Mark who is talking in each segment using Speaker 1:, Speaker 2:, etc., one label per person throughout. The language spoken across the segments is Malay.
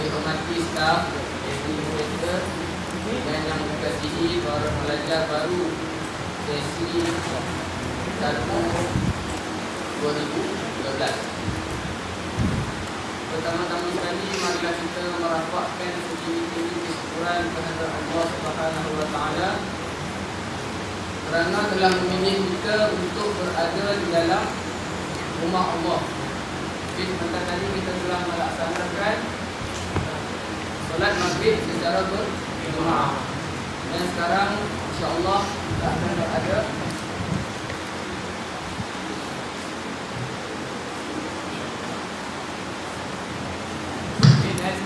Speaker 1: dihormati staf moderator dan yang mengasihi para pelajar baru sesi 1/2012. Pertama-tama sekali, marilah kita merapatkan setinggi-tinggi kesyukuran kepada Allah Subhanahu wa Ta'ala kerana telah memilih kita untuk berada di dalam rumah Allah. Jadi sebentar tadi kita telah melaksanakan solat maghrib secara berjemaah. Dan sekarang insya-Allah kita akan berada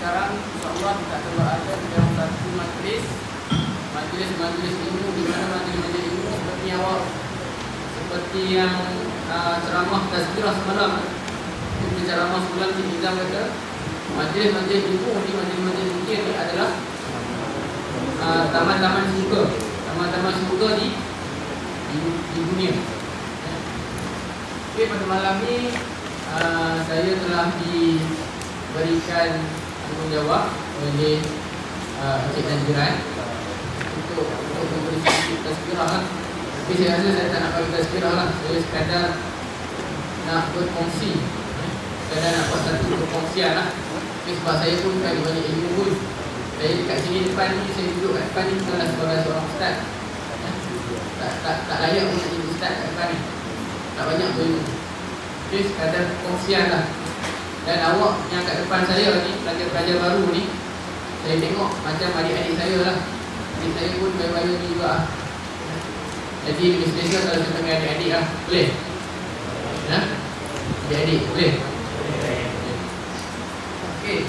Speaker 1: sekarang insya-Allah kita akan berada di dalam satu majlis ilmu, di mana majlis ilmu seperti awal seperti yang ceramah tazkirah semalam. Untuk ceramah semalam di Nizam kata majlis ilmu di majlis zikir ini adalah taman-taman syurga di dunia. Okey, pada malam ni saya telah diberikan tanggungjawab oleh Encik Najran untuk memberi sedikit tazkirah lah. Tapi saya rasa saya tak nak bagi tazkirah lah. Saya sekadar nak berkongsi, sekadar nak buat satu perkongsian lah. Okay, sebab saya pun bukan di balik ilmu pun. Saya dekat sini depan ni, saya duduk kat depan ni bukanlah sebagai seorang ustaz. Tak layak pun nak jadi ustaz kat depan ni. Tak banyak berilmu. Okay, sekadar perkongsian lah. Dan awak yang kat depan saya ni, pelajar-pelajar baru ni, saya tengok macam adik-adik saya lah. Adik saya pun bayi-bayi ni juga lah. Jadi lebih selesa kalau saya panggil adik-adik lah. Boleh? Ya? Adik-adik, boleh? Okey,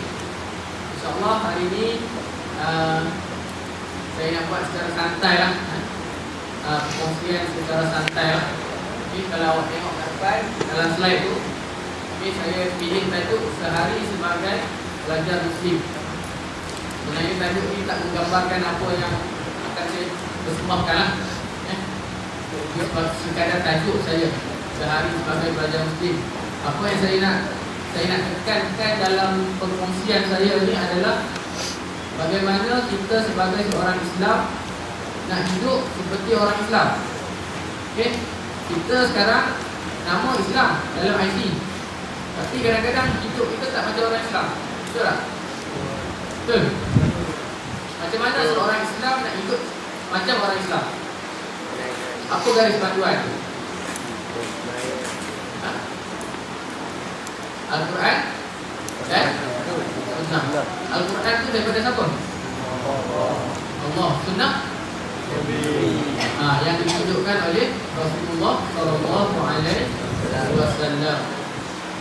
Speaker 1: InsyaAllah hari ni saya nak buat secara santai lah. Perkongsian secara santai lah. Okay, kalau awak tengok kat depan dalam slide tu, okay, saya pilih tajuk sehari sebagai pelajar Muslim. Sebenarnya tajuk ni tak menggambarkan apa yang akan saya persembahkan lah. Sekadar tajuk saya sehari sebagai pelajar Muslim. Apa yang saya nak tekankan dalam perkongsian saya ni adalah bagaimana kita sebagai seorang Islam nak hidup seperti orang Islam. Okay? Kita sekarang nama Islam dalam IC, tapi kadang-kadang hidup kita tak macam orang Islam. Betul tak? Betul. Macam mana seorang Islam nak hidup macam orang Islam? Apa garis panduan? Al-Quran dan Sunnah. Al-Quran tu daripada siapa? Allah. Sunnah yang ditunjukkan oleh Rasulullah sallallahu alaihi wasallam.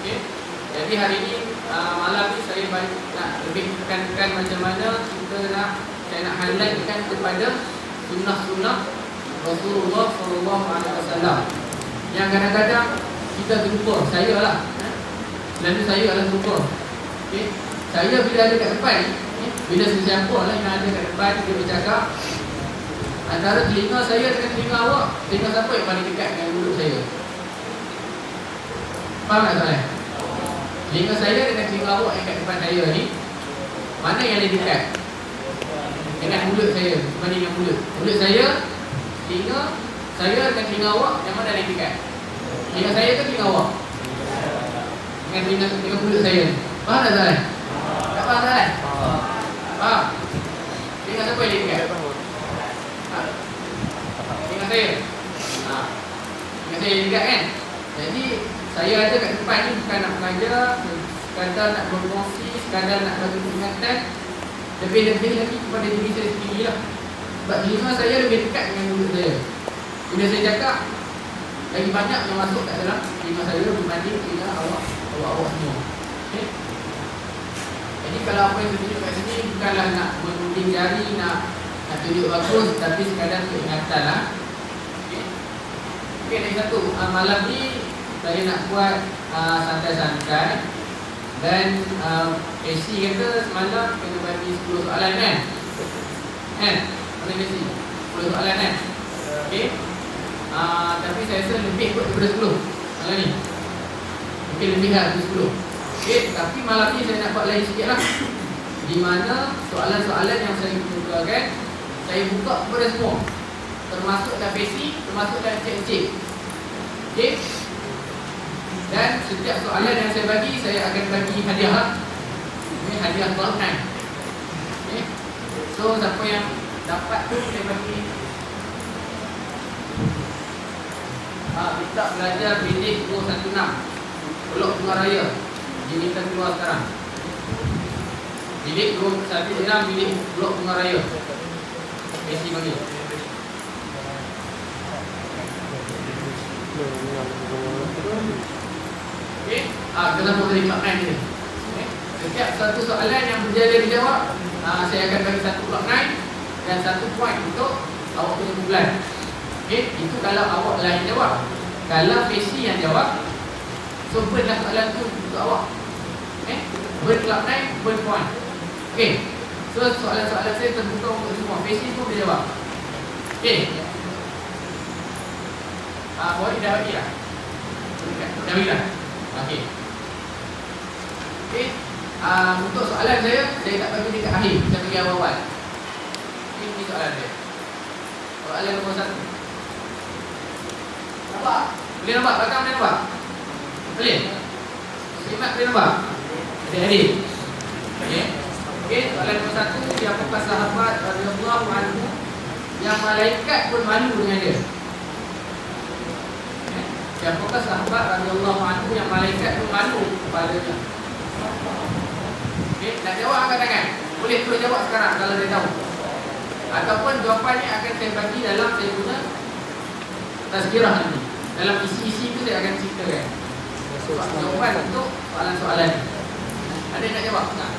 Speaker 1: Okey. Jadi hari ini malam ni saya nak lebih tekankan macam mana saya nak highlightkan kepada sunnah-sunnah Rasulullah sallallahu alaihi wasallam yang kadang-kadang kita terlupa. Saya lah. Selalu saya adalah terlupa. Okey. Saya bila ada kat depan ni, bila sesiapa lah yang ada kat depan dia bercakap, antara telinga saya dengan telinga awak, telinga siapa yang paling dekat dengan mulut saya? Faham tak soalan? Telinga saya dengan telinga awak yang kat depan saya ni, mana yang lebih dekat? Dengan mulut saya, berbanding dengan mulut. Mulut saya, telinga saya dengan telinga awak, yang mana lebih dekat? Telinga saya ke telinga awak? Dengan mulut saya. Faham tak soalan? Tak faham soalan? Faham? Telinga siapa yang lebih dekat? Telinga saya. Telinga saya yang dekat kan? Jadi saya ada kat depan ni bukan nak mengajar, sekadar nak berkongsi, sekadar nak bagi peringatan, lebih-lebih lagi kepada diri saya sendiri lah. Sebab telinga saya lebih dekat dengan mulut saya. Bila saya cakap, lagi banyak yang masuk kat dalam telinga saya berbanding telinga awak semua. Okay? Jadi kalau apa yang saya tunjuk kat sini bukanlah nak menuding jari, nak tunjuk bagus, tapi sekadar peringatan lah. Okay, lagi satu, malam ni saya nak buat santai-santai. Dan AC kata semalam kena bagi 10 soalan kan? Kan? Mana AC? 10 soalan kan? Okay. Tapi saya rasa lebih kot daripada 10 malam ni. Mungkin lebih lah dari 10. Okay, tapi malam ni saya nak buat lain sikit lah. di mana soalan-soalan yang saya kemukakan saya buka kepada semua, termasuk FAC, termasuk cek-cek. Okey. Dan setiap soalan yang saya bagi, saya akan bagi hadiah. Ini hadiah Cloud9. Okey. So siapa yang dapat tu saya bagi kita belajar bilik 216 Blok Bunga Raya. Jadi kita keluar sekarang. Bilik 216 bilik Blok Bunga Raya. Isi bagi. Okey, kita nak beri Cloud9 ni. Okey. Setiap satu soalan yang berjaya dijawab, saya akan bagi satu Cloud9 dan satu point untuk awak punya kumpulan. Okey, itu kalau awak lah yang jawab. Kalau FAC yang jawab, so berilah soalan tu untuk awak. Okey, beri Cloud9, beri point. Okey. So soalan-soalan saya terbuka untuk semua. FAC pun boleh jawab. Okey. Boleh dah bagi dah. Dah bagi dah. Okey. Okey. Untuk soalan saya tak bagi dekat akhir. Saya bagi awal-awal. Ini soalan dia. Soalan nombor 1. Nampak? Boleh nampak? Belakang boleh nampak? Boleh? Simak boleh nampak? Adik-adik. Okey. Okey, soalan nombor 1, siapakah sahabat radhiyallahu anhu yang malaikat pun malu dengan dia? Siapakah sahabat radhiyallahu anhu yang malaikat pun malu kepadanya? Okey, nak jawab angkat tangan. Boleh terus jawab sekarang kalau dia tahu. Ataupun jawapan ni akan saya bagi dalam saya guna tazkirah nanti. Dalam isi-isi tu saya akan ceritakan jawapan untuk soalan-soalan ni. Ada yang nak jawab? Tak?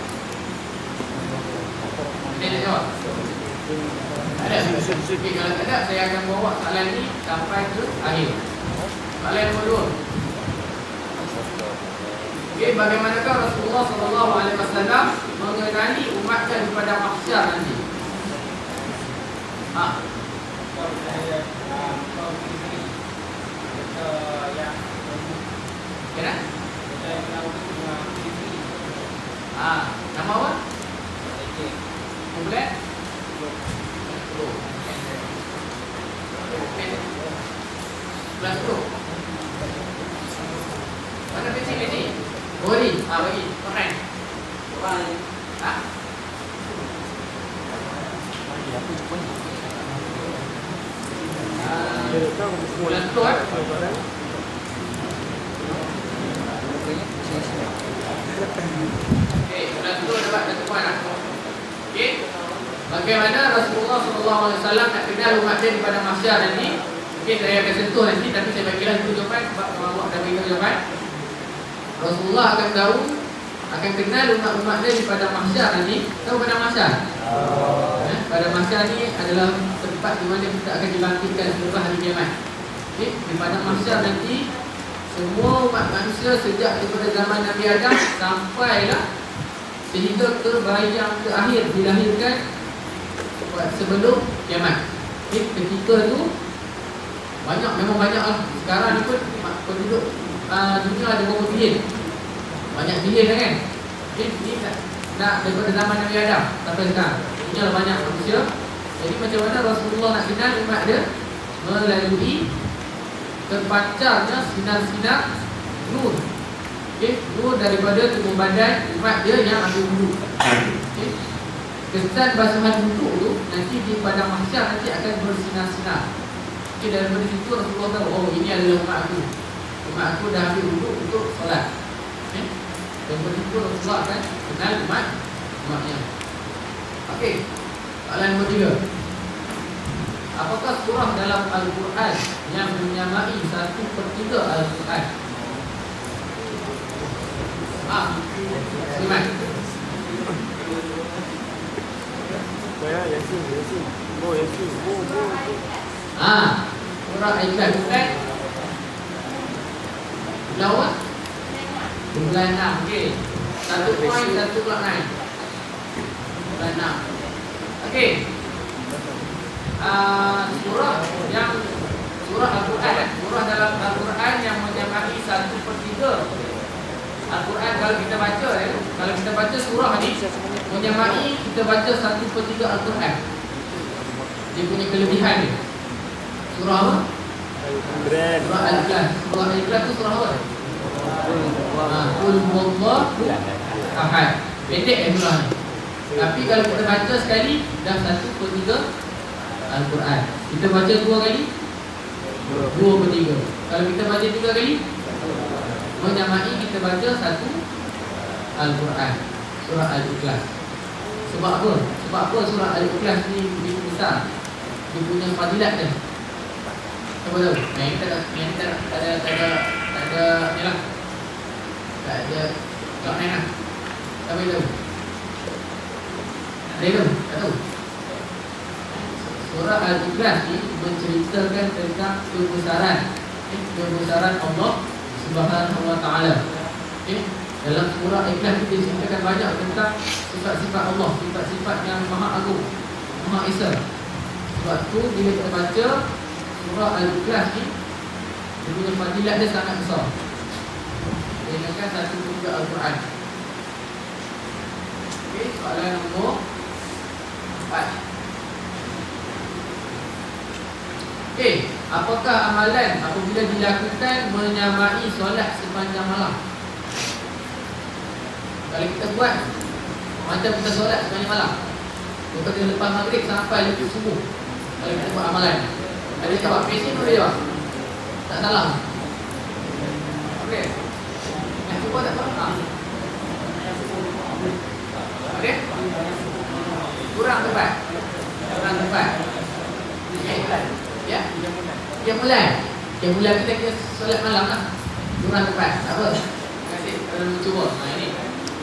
Speaker 1: Ada yang nak jawab? Ada? Okay, kalau tak ada, saya akan bawa soalan ni sampai ke akhir. Soalan nombor 2. Okay, bagaimanakah Rasulullah SAW mengenali umatnya pada mahsyar nanti? Kena? Nama apa? Kumpulan? Kelas 10. Mana peci? Bori. Bagi. Keren. Bulan 10 kan? Okey, bulan 10 dapat satu poin lah. Okey. Bagaimana Rasulullah SAW nak kenal umat dia pada mahsyar nanti? Okey, saya akan sentuh nanti, tapi saya bagilah itu jawapan sebab awak dah bagi jawapan. Rasulullah akan tahu, akan kenal umat-umat dia pada mahsyar nanti. Tahu pada mahsyar? Pada mahsyar ni adalah tempat di mana kita akan dibangkitkan selepas hari kiamat. Okey, di pada mahsyar nanti semua umat manusia sejak daripada zaman Nabi Adam sampailah sehingga ke bayi yang terakhir dilahirkan sebelum kiamat. Okey, ketika tu banyak, memang banyak lah. Sekarang ni pun penduduk dunia ada berapa bilion? Banyak bilion kan? Okey, ni nak daripada zaman Nabi Adam sampai sekarang. Ini adalah banyak manusia. Jadi macam mana Rasulullah nak kenal umat dia? Melalui terpancarnya sinar-sinar nur. Okey, nur daripada tubuh badan umat dia yang ada wuduk. Okey. Kesan basahan wuduk tu nanti di padang mahsyar nanti akan bersinar-sinar. Okey, daripada situ Rasulullah tahu, oh ini adalah umat aku. Umat aku dah ambil wuduk untuk solat. Okey. Daripada situ Rasulullah akan kenal umatnya. Okey. Soalan nombor 3. Apakah surah dalam Al-Quran yang menyamai 1/3 Al-Quran? Simak.
Speaker 2: Yasin. Yasin.
Speaker 1: Surah Al-Ikhlas bukan? Lawan? Bulan 6. Okey. 1 poin, 1 Cloud9. Bulan 6. Okey. Surah Al-Quran, surah dalam Al-Quran yang menyamai 1/3 Al-Quran kalau kita baca kalau kita baca surah ni menyamai kita baca 1/3 Al-Quran. Dia punya kelebihan ni. Surah apa? Surah Al-Ikhlas. Surah Al-Ikhlas tu surah apa? Qul huwallahu ahad. Pendek surah ni. Tapi kalau kita baca sekali dah 1/3 Al-Quran. Kita baca 2 kali 2/3. Kalau kita baca 3 kali menyamai kita baca 1 Al-Quran. Surah Al-Ikhlas. Sebab apa? Sebab apa surah Al-Ikhlas ni begitu besar? Dia punya fadilat dia. Apa tahu? Yang kita tak ada ni lah. Tak ada tak main lah. Tak tahu. Ada tahu? Tak tahu. Surah Al-Ikhlas ni menceritakan tentang kebesaran Allah Subhanahu wa taala. Dalam surah Al-Ikhlas kita ceritakan banyak tentang sifat-sifat Allah, sifat-sifat yang maha agung, maha esa. Sebab tu bila kita baca surah Al-Ikhlas ni, dia punya fadilat dia sangat besar. Dia ingatkan 1/3 Al-Quran. Okey, soalan nombor 4. Okey, apakah amalan apabila dilakukan menyamai solat sepanjang malam? Kalau kita buat macam kita solat sepanjang malam, kita lepas maghrib sampai lepas subuh. Kalau kita buat amalan, ada jawab pesin boleh jawab? Tak salah. Okey. Yang cuba tak faham. Okey. Kurang tepat. Ya. Yang bulan kita kira solat malam lah. Kurang tepat. Tak apa. Terima kasih kerana mencuba. Ini.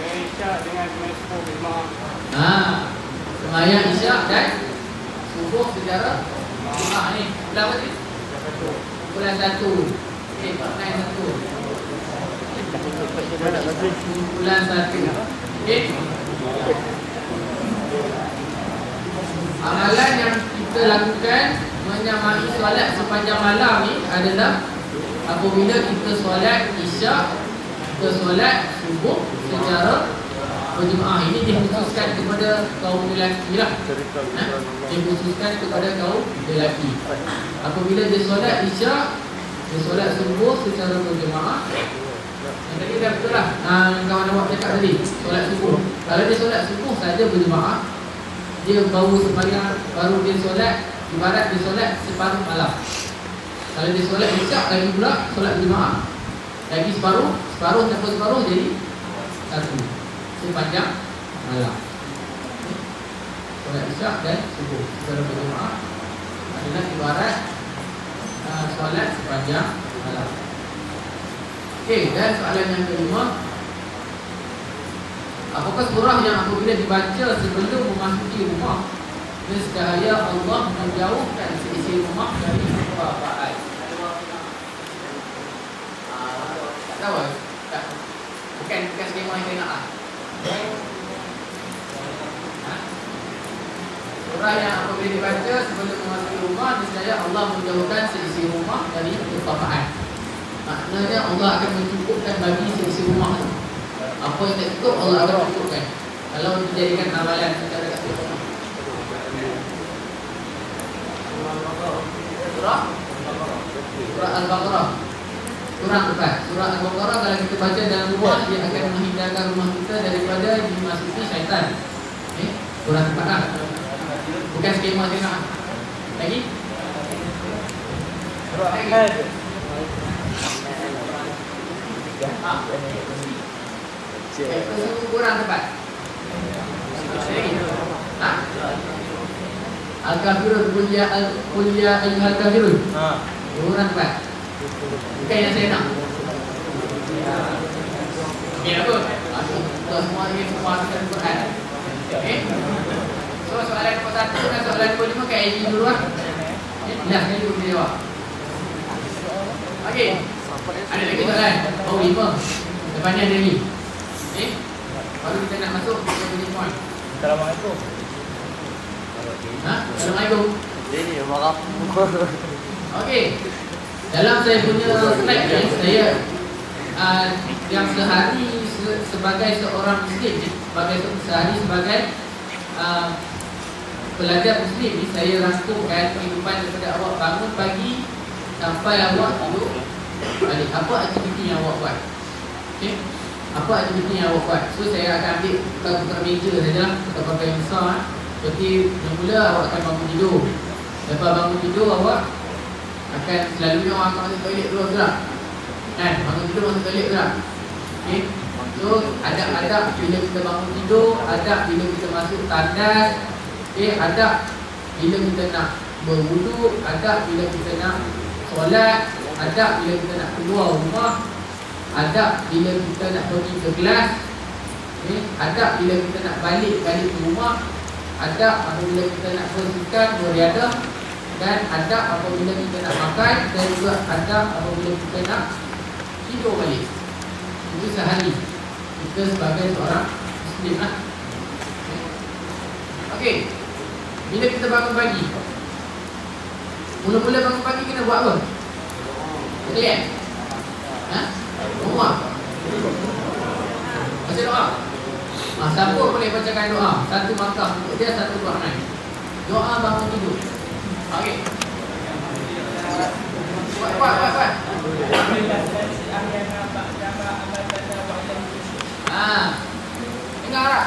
Speaker 2: Isyak dengan subuh berjemaah.
Speaker 1: Sembahyang isyak dan subuh secara jemaah ni. Bulan apa ni? Bulan 1. Okey, 491. Bulan 1. Okey. Amalan yang kita lakukan menyamai solat sepanjang malam ni adalah apabila kita solat isyak, kita solat subuh secara berjemaah. Ini dikhususkan kepada kaum lelaki lah. Dikhususkan kepada kaum lelaki. Apabila dia solat isyak, dia solat subuh secara berjemaah. Yang tadi dah betul lah. Kawan awak cakap tadi, solat subuh. Kalau dia solat subuh saja berjemaah, dia baru sembahyang, baru dia solat, ibarat dia solat separuh malam. Kalau dia solat isyak lagi pula solat berjemaah, lagi separuh tanpa separuh jadi satu sepanjang malam. Solat isyak dan subuh secara berjemaah adalah ibarat solat sepanjang malam. Okey, dan soalan yang kelima, apakah surah yang apabila dibaca sebelum memasuki rumah nescaya Allah menjauhkan seisi rumah dari kebabaan? Tak tahu tak? Bukan skema yang saya nak lah. Surah yang apabila dibaca sebelum memasuki rumah nescaya Allah menjauhkan seisi rumah dari kebabaan. Maknanya Allah akan mencukupkan bagi seisi rumah tu. Apa yang tak cukup Allah akan cukupkan kalau dijadikan amalan secara kat rumah. Surah Al-Baqarah. Kurang tepat. Surah Al-Baqarah kalau kita baca dalam rumah, dia akan menghindarkan rumah kita daripada dimasuki syaitan. Kurang tepat lah. Bukan skema saya nak. Lagi? Surah Al-Had. Itu kurang tepat. Al-Kafirun, Qul ya ayyuhal kafirun. Kurang tepat. Bukan yang saya nak. Okey apa? Kita semua ni memasukkan Quran. Okey. So soalan nombor 1 dan soalan nombor 5 kat AG dulu lah. Jelas sekali dulu dia jawab. Okey. Ada lagi soalan? Oh 5. Depan ni ada ni. Okey. Baru kita nak masuk ke punya point.
Speaker 2: Assalamualaikum.
Speaker 1: Assalamualaikum.
Speaker 2: Ini marah.
Speaker 1: Okey. Dalam saya punya slide ni saya yang sehari sebagai seorang Muslim, sehari sebagai pelajar Muslim ni, saya rangkumkan kehidupan daripada awak bangun pagi sampai awak tidur balik. Apa aktiviti yang awak buat? Okay? Apa aktiviti yang awak buat? So saya akan ambil tukar meja saja, tukar yang besar. Seperti yang mula awak akan bangun tidur. Lepas bangun tidur awak akan selalunya orang akan masuk toilet dulu tak? Kan? Bangun tidur masuk toilet tak? Okay? So adab-adab bila kita bangun tidur, adab bila kita masuk tandas, okay? Adab bila kita nak berwuduk, adab bila kita nak solat, adab bila kita nak keluar rumah, adab bila kita nak pergi ke kelas, okay? Adab bila kita nak balik ke rumah, adab apabila kita nak bersukan, beriadah, dan adab apabila kita nak makan, dan juga adab apabila kita nak tidur balik. Itu sehari kita sebagai seorang Muslim lah. Okey, bila kita bangun pagi, mula-mula bangun pagi kena buat apa? Betul kan? Doa. Baca doa. Siapa boleh bacakan doa? Satu makam untuk dia, satu doa naik. Doa bangun tidur. Okey. Buat. Dengar tak?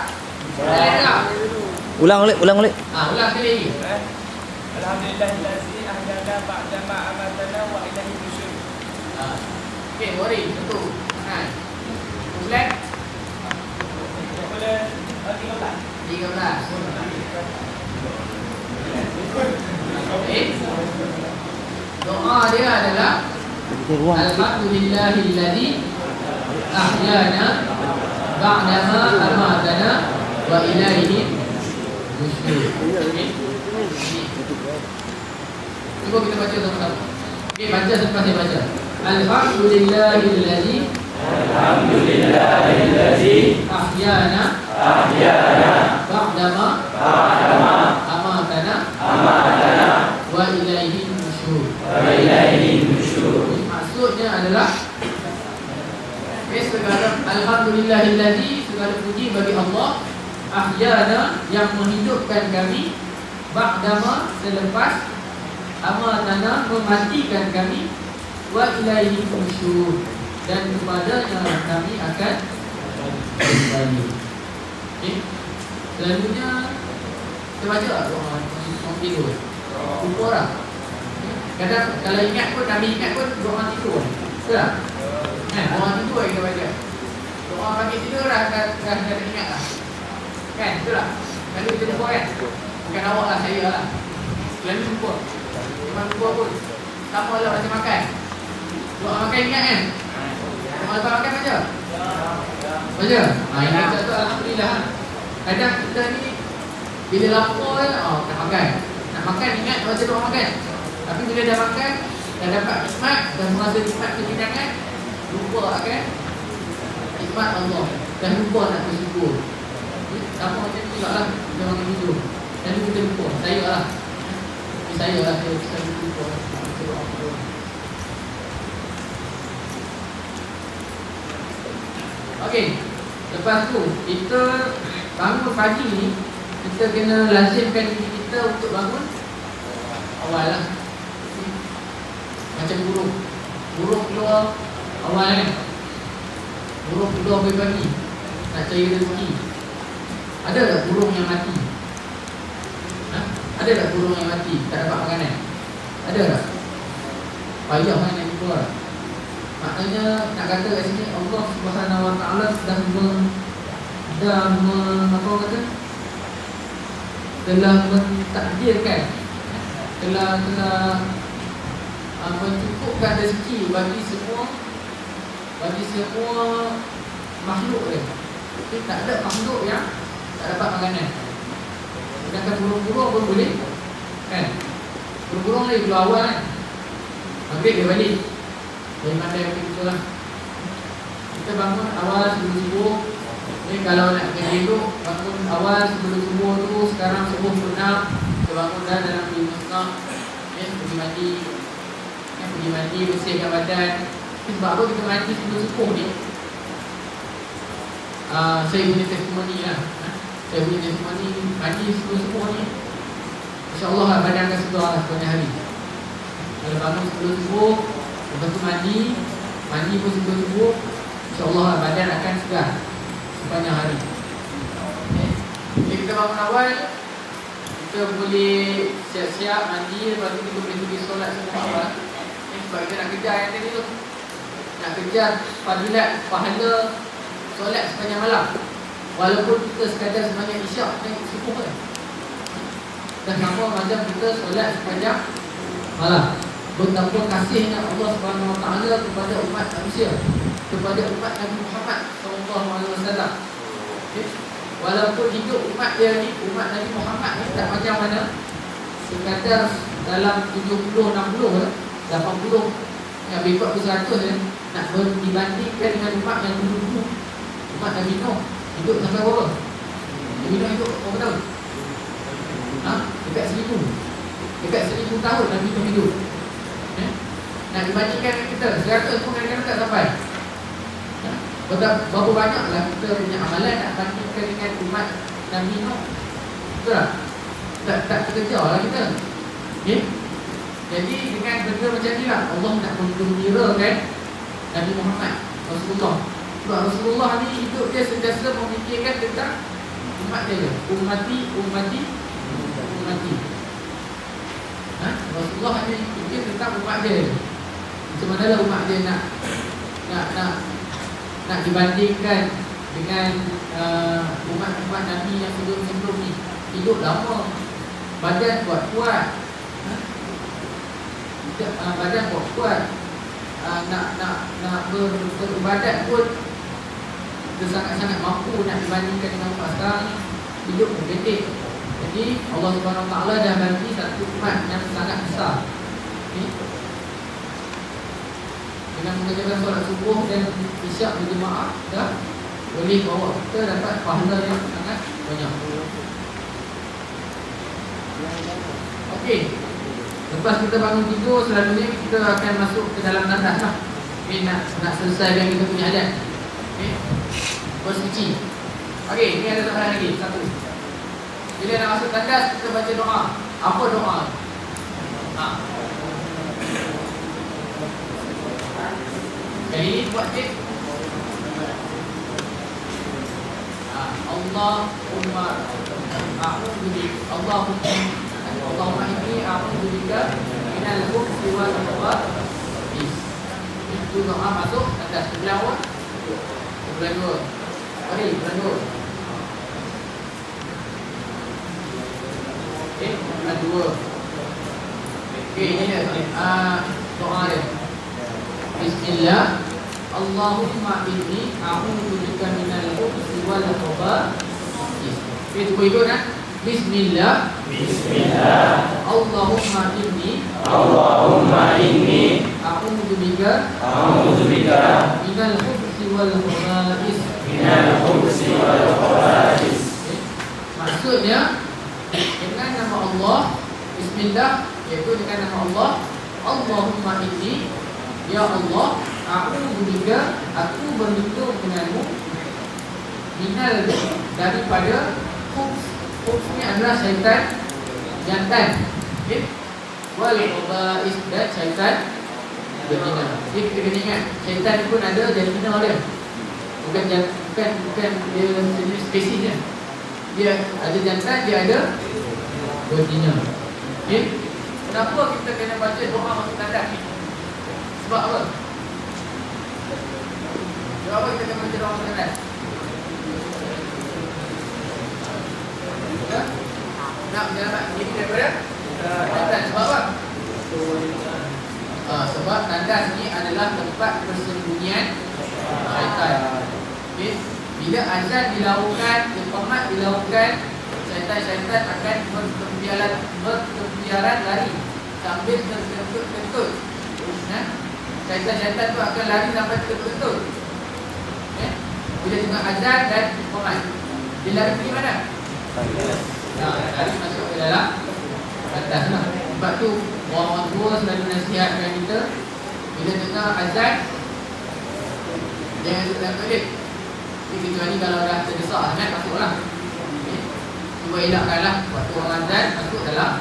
Speaker 1: Dengar.
Speaker 3: Ulang ulit.
Speaker 1: Ulang sekali lagi.
Speaker 2: Alhamdulillahillazi ahyana ba'da ma amatana wa ilaihi nusyur.
Speaker 1: Okey, mari satu. Bulan 13. Doa dia adalah Alhamdulillahillazi ahyana ba'da ma amatana wa ilaihi nusyur. Cuba kita baca sama-sama. Okey, baca selepas saya baca. Alhamdulillahillazi ahyana ba'da ma amatana wa ilaihi nusyur. Maksudnya adalah segala alhamdulillahillazi, segala puji bagi Allah, ahyana, yang menghidupkan kami, ba'dama, selepas, amatana, mematikan kami, wa ilaihi nusyur, dan kepadanya kami akan kembali. Okay? Selalunya kita baca doa tidur. Lupa lah. Kadang kalau ingat pun, kami ingat pun doa tidur. Betul tak? Doa tidur kita baca. Doa pagi tidur dah ingat lah. Kan? Betul tak? Kalau kita lupa kan? Bukan awak lah, saya lah. Selalu lupa. Memang lupa pun. Sama lah macam makan. Doa makan ingat kan? Doa lepas makan baca? Baca? Ini satu alhamdulillah. Kadang kita ni bila lapar nak makan. Nak makan ingat baca doa makan. Tapi bila dah makan, dah dapat nikmat, dah merasa nikmat kehidangan, lupa akan nikmat Allah, dah lupa nak bersyukur. Sama macam tu lah kita makan tidur. Dan kita lupa. Saya lah, saya lupa. Okey, lepas tu kita bangun pagi ni, kita kena lazimkan diri kita untuk bangun awal lah. Macam burung keluar awal kan. Burung keluar pagi-pagi nak cari rezeki. Ada tak burung yang mati? Ada tak burung yang mati tak dapat makanan? Ada tak? Payah kan yang keluar. Maknanya nak kata kat sini Allah Subhanahu Wa Taala telah mentakdirkan, telah mencukupkan rezeki bagi semua makhluk dia. Tapi tak ada makhluk yang tak dapat makanan. Sedangkan burung-burung pun boleh kan. Burung-burung ni keluar awal kan, maghrib dia balik. Dari pandai macam tu lah. Kita bangun awal sebelum subuh. Ni kalau nak kena elok, bangun awal sebelum subuh tu. Sekarang subuh 6, kita bangun dah dalam 5 setengah. Pergi mandi, bersihkan badan. Sebab apa kita mandi sebelum subuh ni? saya punya testimoni lah. Saya punya testimoni mandi subuh-subuh ni, InsyaAllah badan akan segar lah sepanjang hari. Kalau bangun sebelum subuh, lepas tu mandi pun sebelum subuh, InsyaAllah badan akan segar sepanjang hari. Jadi kita bangun awal, kita boleh siap-siap mandi, lepas tu kita boleh pergi solat semua awal. Sebab kita nak kejar yang tadi tu, nak kejar fadilat pahala solat sepanjang malam. Walaupun kita sekadar sebanyak isyak dan subuh kan. Dan sama macam kita solat sepanjang malam. Betapa kasihnya Allah Subhanahu Wa Taala kepada umat manusia, kepada umat Nabi Muhammad SAW. Okay. Walaupun hidup umat dia ni, umat Nabi Muhammad ni tak macam mana, sekadar dalam 70, 60, 80, yang lebih 100 ya, nak dibandingkan dengan umat yang dulu-dulu. Umat Nabi Nuh hidup sampai berapa? Nabi Nuh hidup berapa tahun? Dekat 1000 tahun Nabi Nuh hidup. Nak dibandingkan dengan kita 100 pun kadang-kadang tak sampai. Berapa banyaklah kita punya amalan nak bandingkan dengan umat Nabi Nuh. Betul tak? Tak terkejar lah kita. Okay? Jadi dengan benda macam ni lah Allah nak menggembirakan Nabi Muhammad Rasulullah. Sebab Rasulullah ni hidup dia sentiasa memikirkan tentang umat dia. Ummati. Rasulullah hanya fikir tentang umat dia. Macam mana lah umat dia nak dibandingkan dengan umat-umat Nabi yang sebelum-sebelum ni. Hidup lama, badan kuat-kuat, badan kuat-kuat, nak beribadat pun kita sangat-sangat mampu nak dibandingkan dengan umat sekarang ni. Hidup pendek. Jadi Allah Subhanahu Wa Taala dah bagi satu umat yang sangat besar. Okay. Dengan mengerjakan solat subuh dan isyak berjemaah, dah boleh bawa kita dapat pahala yang sangat banyak. Okey. Lepas kita bangun tidur, selalunya kita akan masuk ke dalam tandas lah. Okay, nak selesaikan kita punya adat. Okay. Bersuci. Okey, ni ada soalan lagi, satu. Bila nak masuk tandas, kita baca doa. Apa doa? Kali ini buat cik. Allahumma inni a'udzu bika minal khubuthi wal khaba'ith. Itu doa masuk tandas sebelah awal. Sebelah dua. Mari, sebelah dua. Okay, dua. Okay, ini dia doa dia. Bismillah. Allahumma inni a'udzu bika minal khubuthi wal khaba'ith. Okay, cuba ikut kan? Bismillah. Allahumma inni a'udzu bika minal khubuthi wal khaba'ith. Maksudnya dengan nama Allah, Bismillah, iaitu dengan nama Allah, Allahumma inni, ya Allah, a'udzu bika, aku berlindung denganmu, minal, daripada khubs. Khubs ni adalah syaitan jantan. Okay? Wal khaba'ith, dan syaitan berzina. Jadi kita kena ingat, syaitan pun ada jantina dia. Bukan dia jenis spesiesnya. Dia ada jantan, dia ada berzina. Okay? Kenapa kita kena baca doa masuk tandas ni? Sebab apa? Sebab apa kita kena baca doa masuk tandas? Nak menyelamatkan diri daripada tandas. Sebab apa? Sebab tandas ni adalah tempat persembunyian syaitan. Okay? Bila azan dilakukan, iqamat dilakukan, syaitan-syaitan akan berkeliaran lari sambil terkentut-kentut. Syaitan-syaitan tu akan lari sampai terkentut. Bila dengar azan dan iqamat, dia lari pergi mana? Lari masuk ke dalam tandas lah. Sebab tu orang tua selalu nasihatkan kita, bila dengar azan, jangan duduk dalam toilet. Kecuali kalau dah terdesak sangat, masuklah. Okay. Cuba elakkanlah waktu orang azan masuk dalam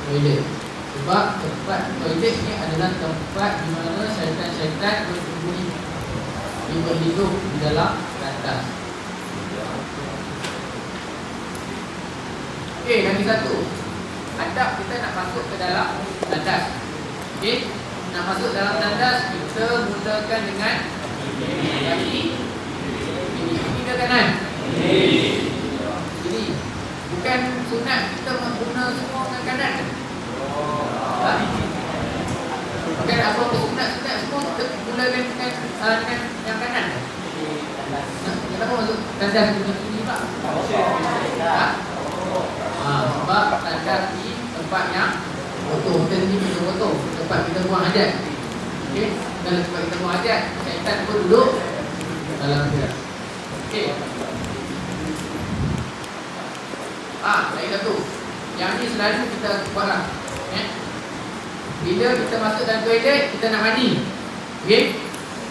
Speaker 1: toilet. Sebab tempat toilet ni adalah tempat di mana syaitan-syaitan bersembunyi, hidup di dalam tandas. Okey, lagi satu. Adab kita nak masuk ke dalam tandas. Okey, nak masuk dalam tandas kita mulakan dengan kaki kiri ke kanan. Jadi bukan sunat kita guna semua dengan kanan. Bukan apa sunat semua kita mulakan dengan yang kanan. Kenapa masuk tandas dengan kiri pak? Sebab tandas di tempat yang kotor, kita ni kotor, tempat kita buang hajat. Okey, kalau tempat kita buang hajat, syaitan pun duduk dalam dia. Okey. Lagi satu. Yang ni selalu kita buatlah. Bila kita masuk dalam toilet, kita nak mandi. Okey?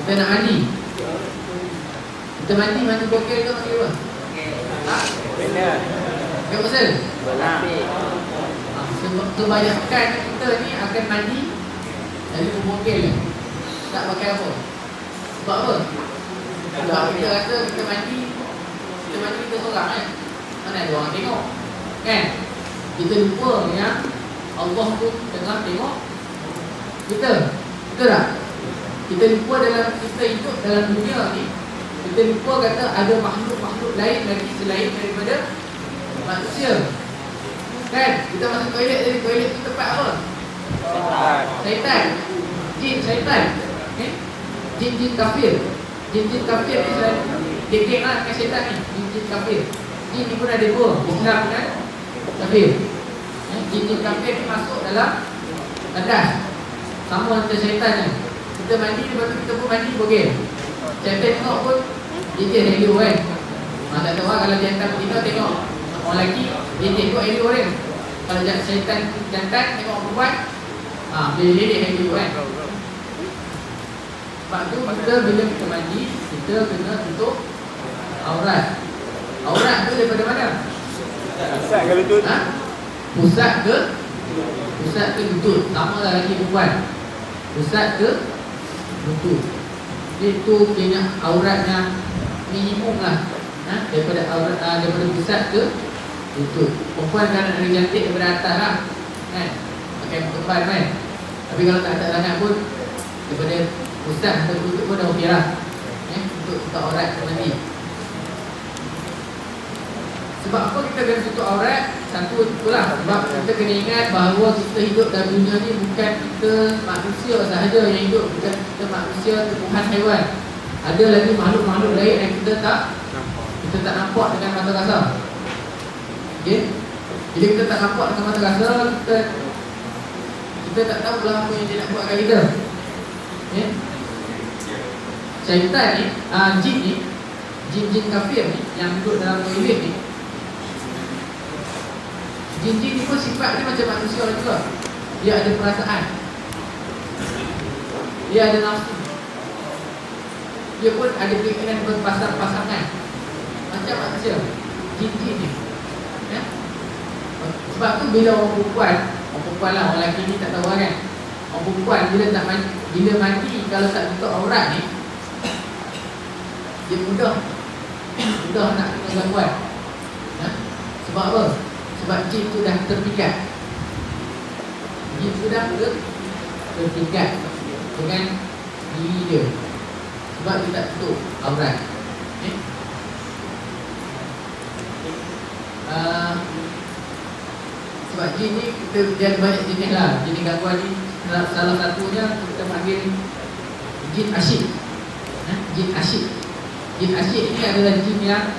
Speaker 1: Kita nak mandi. Kita mandi bokeh ke mandi apa?
Speaker 2: Benar.
Speaker 1: Okey, pasal?
Speaker 2: Berlapis.
Speaker 1: Kebanyakan kita ni akan mandi dari berbokeh lah. Tak pakai apa. Sebab apa? Sebab kita rasa kita mandi kita seorang kan. Mana ada orang tengok kan? Kita lupa yang Allah tu tengah tengok kita. Betul tak? Kita lupa dalam kita hidup dalam dunia ni, kita lupa kata ada makhluk-makhluk lain lagi selain daripada manusia. Kan? Kita masuk toilet dari toilet tu tempat apa? Syaitan. Jin syaitan. Okay? Jin kafir. Jin kafir ni selalu geng-geng lah dengan syaitan ni. Jin kafir. Jin ni pun ada dua, Islam dan kafir. Jin kafir ni masuk dalam tandas. Sama macam syaitan ni. Kita mandi, lepas tu kita pun mandi boleh. Syaitan tengok pun dia hello kan. Tak tahu lah kalau jantan kita tengok orang lelaki, dia tengok hello orang. Kalau syaitan jantan tengok orang perempuan, dia hello kan. Sebab tu kita bila kita mandi, kita kena tutup aurat. Aurat tu daripada mana?
Speaker 2: Pusat ke lutut?
Speaker 1: Pusat ke lutut. Sama lah lelaki perempuan. Pusat ke lutut. Itu kena auratnya minimum lah. Daripada aurat, daripada pusat ke lutut. Perempuan kan ada cantik daripada atas lah kan, pakai perban kan. Tapi kalau tak ada sangat pun daripada pusat ke lutut pun dah okey lah untuk tutup aurat mandi. Sebab apa kita kena tutup aurat? Satu itulah, sebab kita kena ingat bahawa kita hidup dalam dunia ni bukan kita manusia sahaja yang hidup, bukan kita manusia, tumbuhan, haiwan. Ada lagi makhluk-makhluk lain yang kita tak nampak dengan mata kasar. Okey? Bila kita tak nampak dengan mata kasar, kita tak tahu lah apa yang dia nak buat kat kita. Okey? Syaitan ni, jin ni, jin kafir ni yang duduk dalam toilet ni, jin-jin ni pun sifat dia macam manusia juga. Dia ada perasaan, dia ada nafsu, dia pun ada keinginan berpasang-pasangan macam manusia. Jin-jin ni sebab tu bila orang perempuan lah, orang lelaki ni tak tahu kan. Orang perempuan bila mandi kalau tak tutup aurat ni, dia mudah nak kena gangguan. Sebab apa? Sebab jin tu dah terpikat. Jin tu dah terpikat dengan diri dia. Sebab dia tak tutup aurat. Sebab jin ni dia ada banyak jenis lah. Jenis gangguan ni salah satunya kita panggil jin asyik. Jin asyik. Jin asyik ni adalah jin yang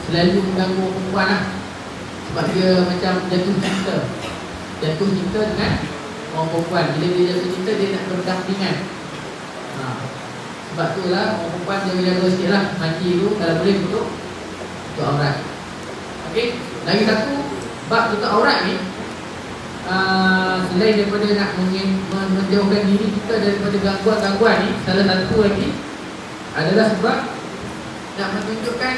Speaker 1: selalu mengganggu perempuan lah. Sebab dia macam jatuh cinta dengan orang perempuan. Bila dia jatuh cinta, dia nak berdampingan. Sebab tu lah orang perempuan jaga-jaga sikit lah. Mandi tu kalau boleh tutup aurat. Okey, lagi satu bab tutup aurat ni, selain daripada nak menjauhkan diri kita daripada gangguan-gangguan ni, salah satu lagi adalah sebab nak menunjukkan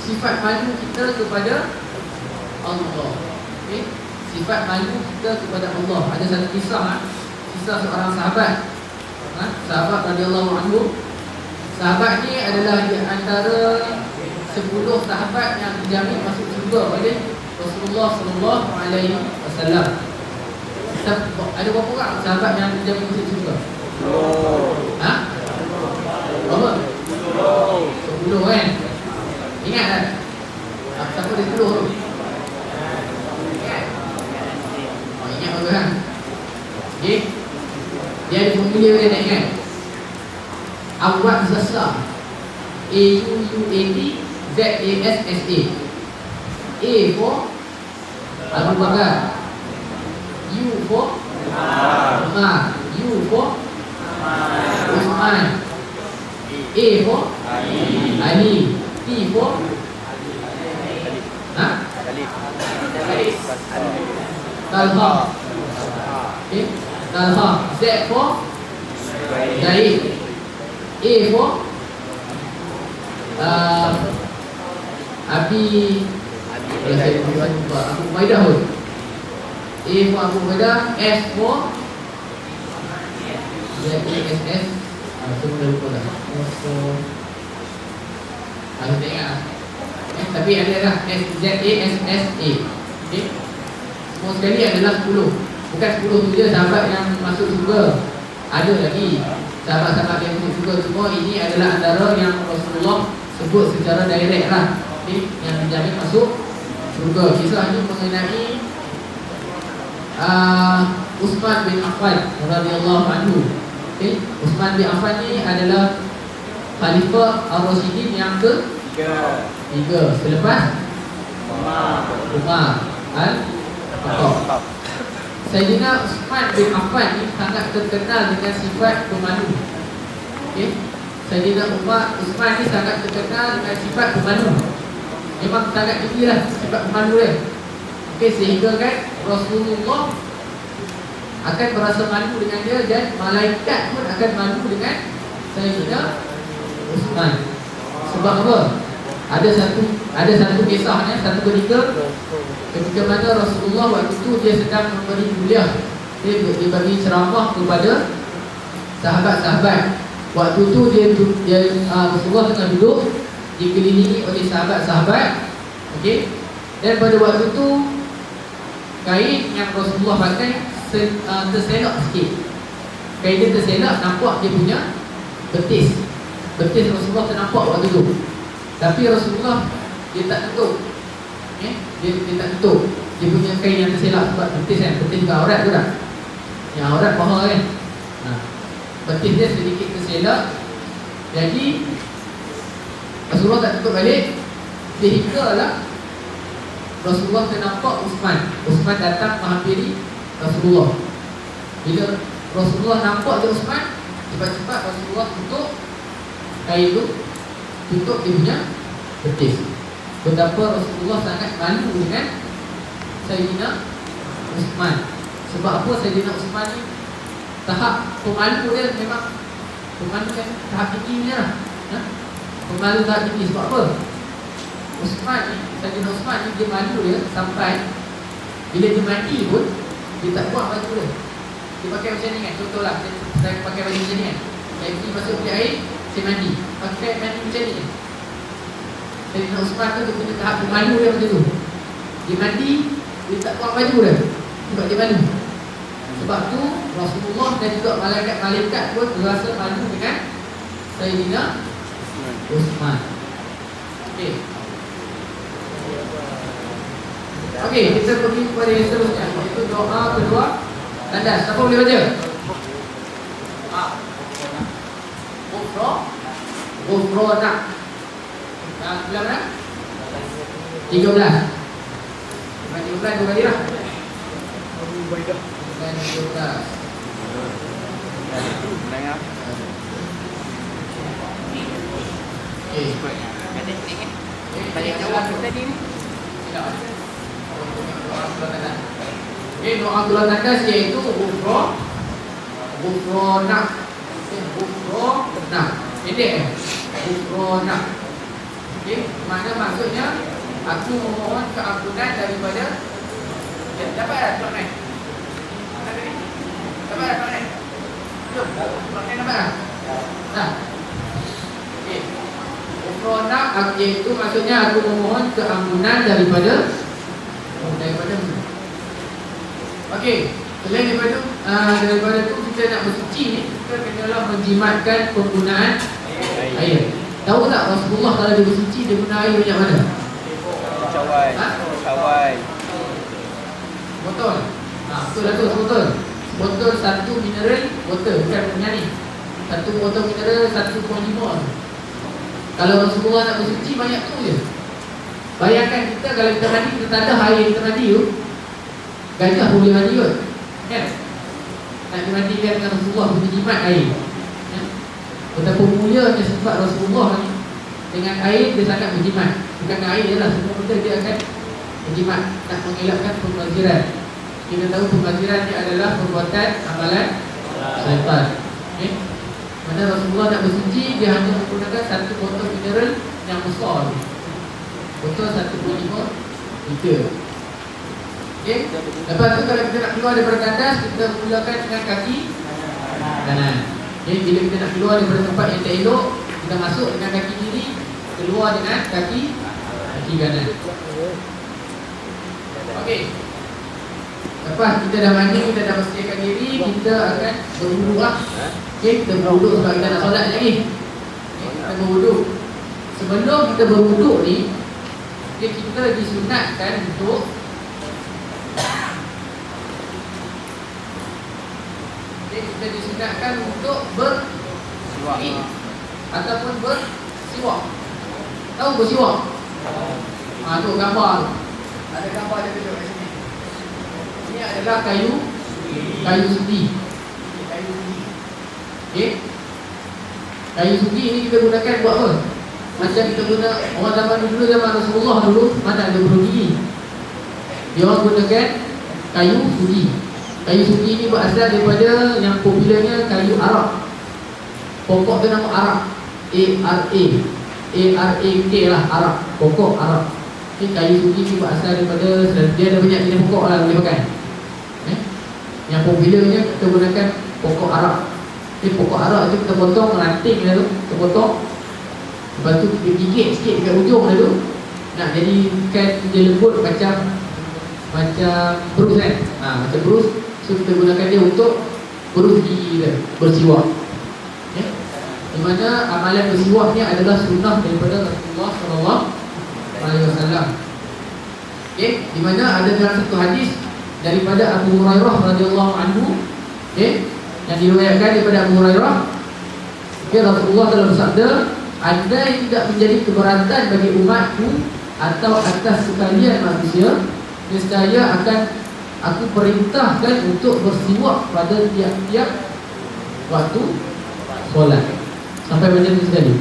Speaker 1: sifat malu kita kepada Allah. Okey, sifat malu kita kepada Allah. Ada satu kisah, kisah seorang sahabat, sahabat radhiyallahu anhu. Sahabat ni adalah di antara 10 sahabat yang dijamin masuk syurga oleh Rasulullah sallallahu alaihi wasallam. Ada berapa orang sahabat yang dijamin masuk syurga? Ha? Berapa? 10 kan? Ingat tak? Siapa dia 10 tu? Ingat? Oh, ingat bagus kan? Okay. Dia ada formulir dia nak ingat. Awad Zasa, A-U-U-A-D-Z-A-S-S-A. A for Abu Bakar, U for Umar, U for Uthman, A for Ali, T for Talha, okay. Talha, Z for Zaid, A for Abu Ubaidah pun. A for Abu Ubaidah, S for Z-A-S-S. Semua dah lupa dah. S for tak ingat tapi ada lah Z-A-S-S-A. Okay. Semua sekali adalah 10. Bukan 10 tu je sahabat yang masuk surga. Ada lagi sahabat-sahabat yang masuk surga. Semua ini adalah antara yang Rasulullah sebut secara direct lah, okay, yang dijamin masuk surga. Kisah ini mengenai Uthman bin Affan radhiyallahu anhu. Okay. Uthman bin Affan ni adalah Khalifah Ar-Rasyidin yang ke-3 selepas Umar Al-Khattab. Sayyidina Uthman bin Affan ni sangat terkenal dengan sifat pemalu. Okay. Sayyidina Uthman ni sangat terkenal dengan sifat pemalu. Memang sangat tinggi lah sifat pemalu dia. Okay, sehingga kan Rasulullah akan merasa malu dengan dia, dan malaikat pun akan malu dengan Sayyidina Uthman. Sebab apa? Ada satu kisahnya, satu ketika mana Rasulullah waktu itu dia sedang memberi kuliah. Dia bagi ceramah kepada sahabat-sahabat. Waktu itu Rasulullah tengah duduk dikelilingi oleh sahabat-sahabat. Okey. Dan pada waktu itu kain yang Rasulullah pakai terselak sikit. Kain dia terselak, nampak dia punya betis. Betis Rasulullah ternampak waktu itu. Tapi Rasulullah dia tak tutup. Okay? Dia tak tutup. Dia punya kain yang terselak sebab betis kan. Betis bukan aurat tu tak? Yang aurat paha kan. Betis dia sedikit terselak. Jadi Rasulullah tak tutup balik. Sehinggalah Rasulullah ternampak Uthman. Uthman datang menghampiri Rasulullah. Bila Rasulullah nampak dia Uthman, cepat-cepat Rasulullah tutup kain tu, tutup dia punya betis. Betapa Rasulullah sangat malu dengan Sayyidina Uthman. Sebab apa? Sayyidina Uthman ni tahap pemalu dia memang pemalu kan tahap tinggi ni lah. Pemalu tahap tinggi. Sebab apa? Uthman ni, Sayyidina Uthman ni dia malu dia sampai bila dia mandi pun dia tak buang baju dia. Dia pakai macam ni kan. Contohlah saya pakai baju macam ni kan. Saya pergi masuk bilik air, saya mandi. Pakai mandi macam ni. Sayyidina Uthman tu dia punya tahap pemalu dia macam tu. Dia mandi, dia tak buang baju dia sebab dia malu. Sebab tu Rasulullah dan juga malaikat pun berasa malu dengan Sayyidina Uthman. Okey. Okey, kita pergi kepada yang seterusnya, iaitu doa kedua tandas. Siapa boleh baca? Ghufranak. Bilang mana? 13. Bukan 13 tu kali lah. Bukan 13.
Speaker 2: Menengah.
Speaker 1: Okey.
Speaker 2: Balik jawab tadi ni.
Speaker 1: Tidak. Okey, doa kedua tandas iaitu ghufranak. Ghufranak. Pendek Ghufranak. Okey, mana maksudnya aku memohon keampunan daripada dapat dah plot naik. Dapat dah plot naik. Belum. Plot naik dapat dah. Nah. Okey. Ukrona iaitu maksudnya aku memohon keampunan daripada. Okey. Selain daripada itu kita nak bersuci ni, kita kenalah menjimatkan penggunaan air. Tahu tak Rasulullah kalau dia bersuci dia guna air banyak mana?
Speaker 2: Cawai. Cawai.
Speaker 1: Botol. Betul lah tu, botol. Botol 1 mineral botol, bukan punya ni. 1 botol mineral 1.5. Kalau Rasulullah nak bersuci banyak tu je. Bayangkan kita kalau kita mandi, kita tak ada air kita mandi tu. Gajah boleh mandi kot. Kan? Nak dimandikan dengan Rasulullah berjimat air. Betapa mulianya sifat Rasulullah ni. Dengan air dia sangat berjimat. Bukan air je lah, semua benda dia akan berjimat. Nak mengelakkan pembaziran. Kita tahu pembaziran ni adalah perbuatan amalan syaitan. Okay? Mana Rasulullah nak bersuci, dia hanya menggunakan 1 botol mineral yang besar ni. Botol 1.5 liter. Okay? Lepas tu kalau kita nak keluar daripada tandas, kita mulakan dengan kaki kanan. Okay? Bila kita nak keluar daripada tempat yang tak elok, kita masuk dengan kaki kiri, keluar dengan kaki kanan. Okey. Lepas kita dah mandi, kita dah bersihkan diri, kita akan berwuduk lah. Okey, kita berwuduk sebab kita nak solat lagi. Okay, kita berwuduk. Sebelum kita berwuduk ni, okay, kita disunatkan untuk kita disunatkan untuk bersiwak ataupun bersiwak. Tahu bersiwak? Tu gambar. Ada gambar dia tunjuk kat sini. Ini adalah kayu sugi. Kayu sugi. Okey. Kayu sugi ni kita gunakan buat apa? Macam kita guna orang zaman dulu, zaman Rasulullah dulu, mana ada buruh gigi. Dia orang gunakan kayu sugi. Kayu sugi ni berasal daripada yang popularnya kayu arak. Pokok tu nama arak. A-R-A-K lah, arak. Pokok arak. Okay, kayu sugi ni berasal daripada, dia ada banyak jenis pokok lah boleh pakai. Yang popularnya kita gunakan pokok arak. Okay, pokok arak tu kita potong ranting dia tu, kita potong. Lepas tu kita gigit sikit dekat ujung dia tu. Nak jadikan dia lembut macam berus kan. Macam berus. So kita gunakan dia untuk berus gigi dia, bersiwak. Okay. Di mana amalan bersiwak ni adalah sunnah daripada Rasulullah SAW. Okay. Di mana ada dalam satu hadis daripada Abu Hurairah radhiyallahu anhu, okay, yang diriwayatkan daripada Abu Hurairah, okay, Rasulullah telah bersabda, andai tidak menjadi keberatan bagi umatku atau atas sekalian manusia, nescaya akan aku perintahkan untuk bersiwak pada tiap-tiap waktu solat. Sampai macam ni sekali.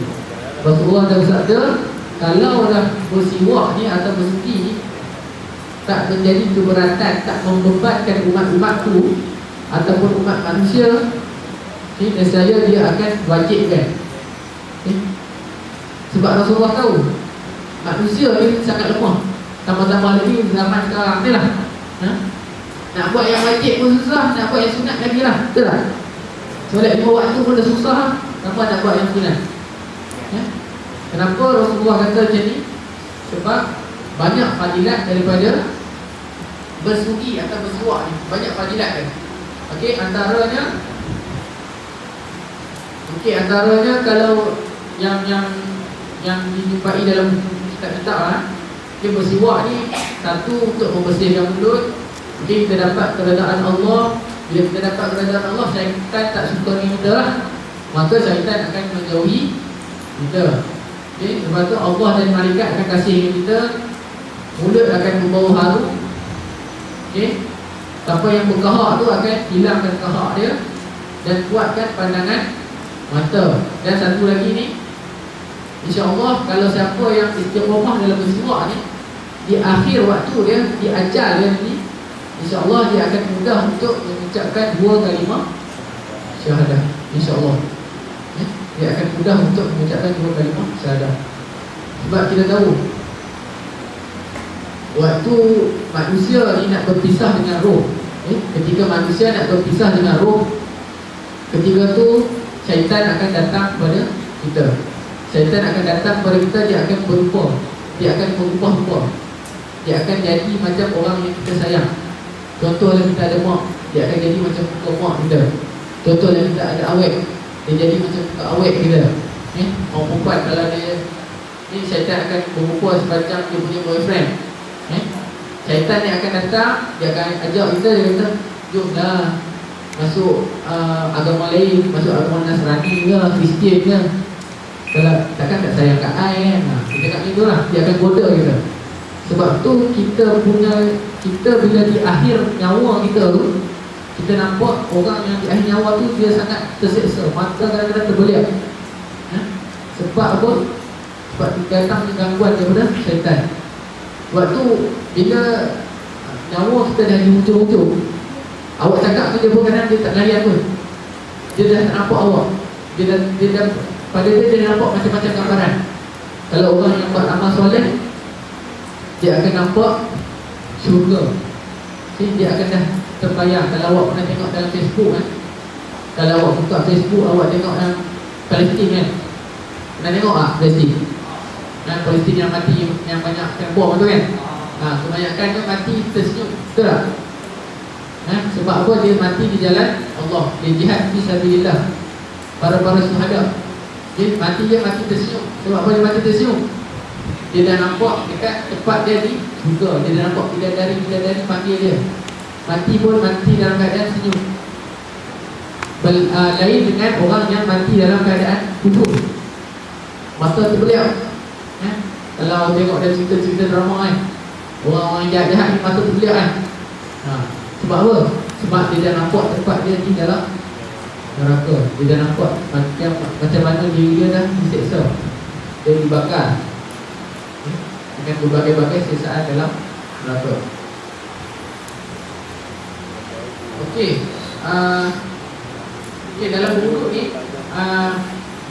Speaker 1: Rasulullah dah bersabda, kalau dah bersiwak ni atau bersuci ni tak menjadi keberatan, tak membebankan umat-umatku ataupun umat manusia, nescaya dia akan wajibkan. Sebab Rasulullah tahu manusia ni sangat lemah. Tambah-tambah lagi zaman sekarang ni lah. Nak buat yang wajib pun susah, nak buat yang sunat lagi lah. Betul tak? Solat 5 waktu pun dah susah lah, kenapa nak buat yang sunat? Kenapa Rasulullah kata macam ni? Sebab banyak fadilat daripada bersugi atau bersiwak ni. Banyak fadilat kan. Okey, antaranya kalau yang dijumpai dalam kitab-kitab lah, okay, bersiwak ni satu untuk membersihkan mulut. Okay, kita dapat keredaan Allah. Bila kita dapat keredaan Allah, syaitan tak suka dengan kita lah, maka syaitan akan menjauhi kita. Okay, lepas tu Allah dan malaikat akan kasih dengan kita. Mulut akan membawa harum. Okay, siapa yang berkahak tu akan hilangkan kahak dia dan kuatkan pandangan mata. Dan satu lagi ni, InsyaAllah kalau siapa yang istiqamah dalam bersiwak ni, di akhir waktu dia, di ajal dia ni, InsyaAllah dia akan mudah untuk mengucapkan 2 kalimah syahadah. InsyaAllah dia akan mudah untuk mengucapkan 2 kalimah syahadah. Sebab kita tahu waktu manusia ni nak berpisah dengan roh, ketika manusia nak berpisah dengan roh, ketika tu syaitan akan datang kepada kita. Syaitan akan datang kepada kita, dia akan berupa, dia akan berubah-ubah, dia akan jadi macam orang yang kita sayang. Contohnya kita ada mak, dia akan jadi macam mak kita. Contohnya kita ada awet, dia jadi macam awet kita. Orang perempuan kalau dia ni, syaitan akan berupa semacam dia punya boyfriend. Syaitan ni akan datang, dia akan ajak kita, dia kata, jomlah masuk agama lain, masuk agama Nasrani ke, Kristian ke. Kalau takkan tak sayang kat I kan, dia cakap macam tu lah, dia akan goda kita. Sebab tu kita bila di akhir nyawa kita tu, kita nampak orang yang di akhir nyawa tu dia sangat terseksa, mata kadang-kadang terbelia. Sebab apa? Sebab datang gangguan daripada syaitan. Waktu bila nyawa kita dah di hujung-hujung, awak cakap tu dia pun kadang dia tak layan pun. Dia dah tak nampak awak. Dia dah pada dia nampak macam-macam gambaran. Kalau orang yang buat amal soleh, dia akan nampak syurga. Dia akan dah terbayang. Kalau awak pernah tengok dalam Facebook kan, kalau awak buka Facebook, awak tengok yang Palestin kan, pernah tengok tak Palestin? Palestin yang mati, yang banyak yang bom tu kan, kebanyakan kan mati tersenyum, betul tak? Sebab apa? Dia mati di jalan Allah, dia jihad fisabilillah, para syuhada. Dia mati tersenyum. Sebab apa dia mati tersenyum? Dia dah nampak dekat tempat dia di surga. Dia dah nampak bidadari panggil dia. Mati pun mati dalam keadaan senyum. Lain dengan orang yang mati dalam keadaan kubur, mata terbeliak. Kalau tengok dalam cerita-cerita drama kan, orang-orang jahat-jahat ni mata terbeliak kan. Sebab apa? Sebab dia dah nampak tempat dia di dalam neraka. Dia dah nampak macam mana diri dia dah diseksa, dia dibakar dengan berbagai-bagai siksaan dalam neraka. Okey, dalam buku ni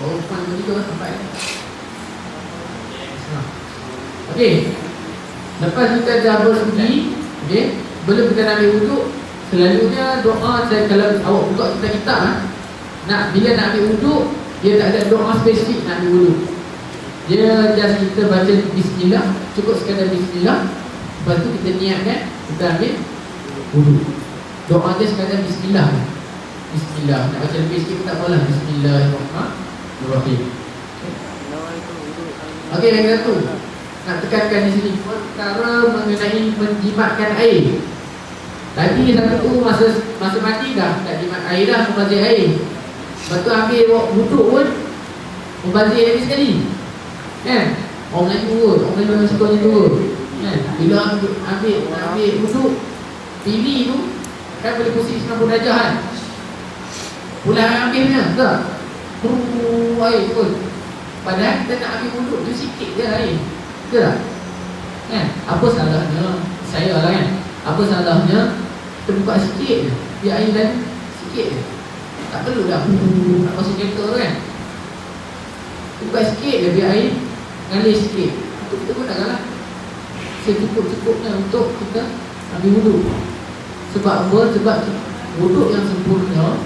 Speaker 1: baru depan begitu sampai. Okey, lepas kita dah bersuci, belum kita nak ambil wuduk, selalunya doa. Kalau awak buka kitab bila nak ambil wuduk, dia tak ada doa spesifik nak ambil wuduk. Dia just kita baca bismillah, cukup sekadar bismillah. Lepas tu kita niatkan kita ambil wuduk. Doa dia sekadar bismillah. Bismillah. Nak baca lebih sikit pun tak apalah. Bismillahirrahmanirrahim. Okey, yang satu nak tekankan di sini perkara mengenai menjimatkan air. Tadi satu tu masa mati dah tak jimat air dah, membazir air. Lepas tu ambil wuduk pun membazir lagi sekali. Kan? Orang Melayu pun, orang Melayu memang suka macam tu kan? Bila ambil wuduk, pilih tu kan boleh pusing 90 darjah kan? Pulang ambilnya, tak? Air pun. Padahal kita nak ambil wuduk tu sikit je air, betul tak? Kan? Apa salahnya, saya lah kan, apa salahnya kita buka sikit je, biar air lalu sikit je. Tak perlu dah nak masuk kereta tu kan. Buka sikit je biar air ngalir sikit. Itu kita gunakan lah secukup-cukupnya untuk kita ambil wuduk. Sebab apa? Sebab wuduk yang sempurna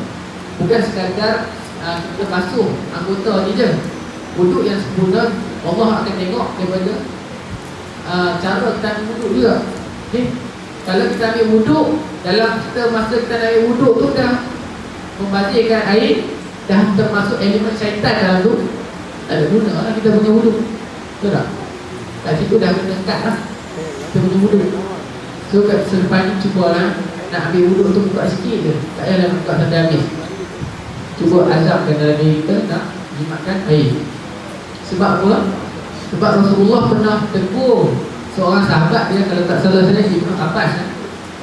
Speaker 1: bukan sekadar kita basuh anggota ni je. Wuduk yang sempurna Allah akan tengok daripada cara kita ambil wuduk juga. Okay? Kalau kita ambil wuduk, dalam masa kita ambil wuduk tu dah membazirkan air, dah termasuk elemen syaitan dalam tu, tak ada guna lah kita punya wuduk. Betul tak? Kat situ dah kena kat lah kita punya wuduk. So selepas ni cubalah nak ambil wuduk tu buka sikit je, tak payahlah buka sampai habis. Cuba azabkan dalam diri kita nak jimatkan air. Sebab apa? Sebab Rasulullah pernah tegur seorang sahabat dia, kalau tak salah saya Ibnu Abbas.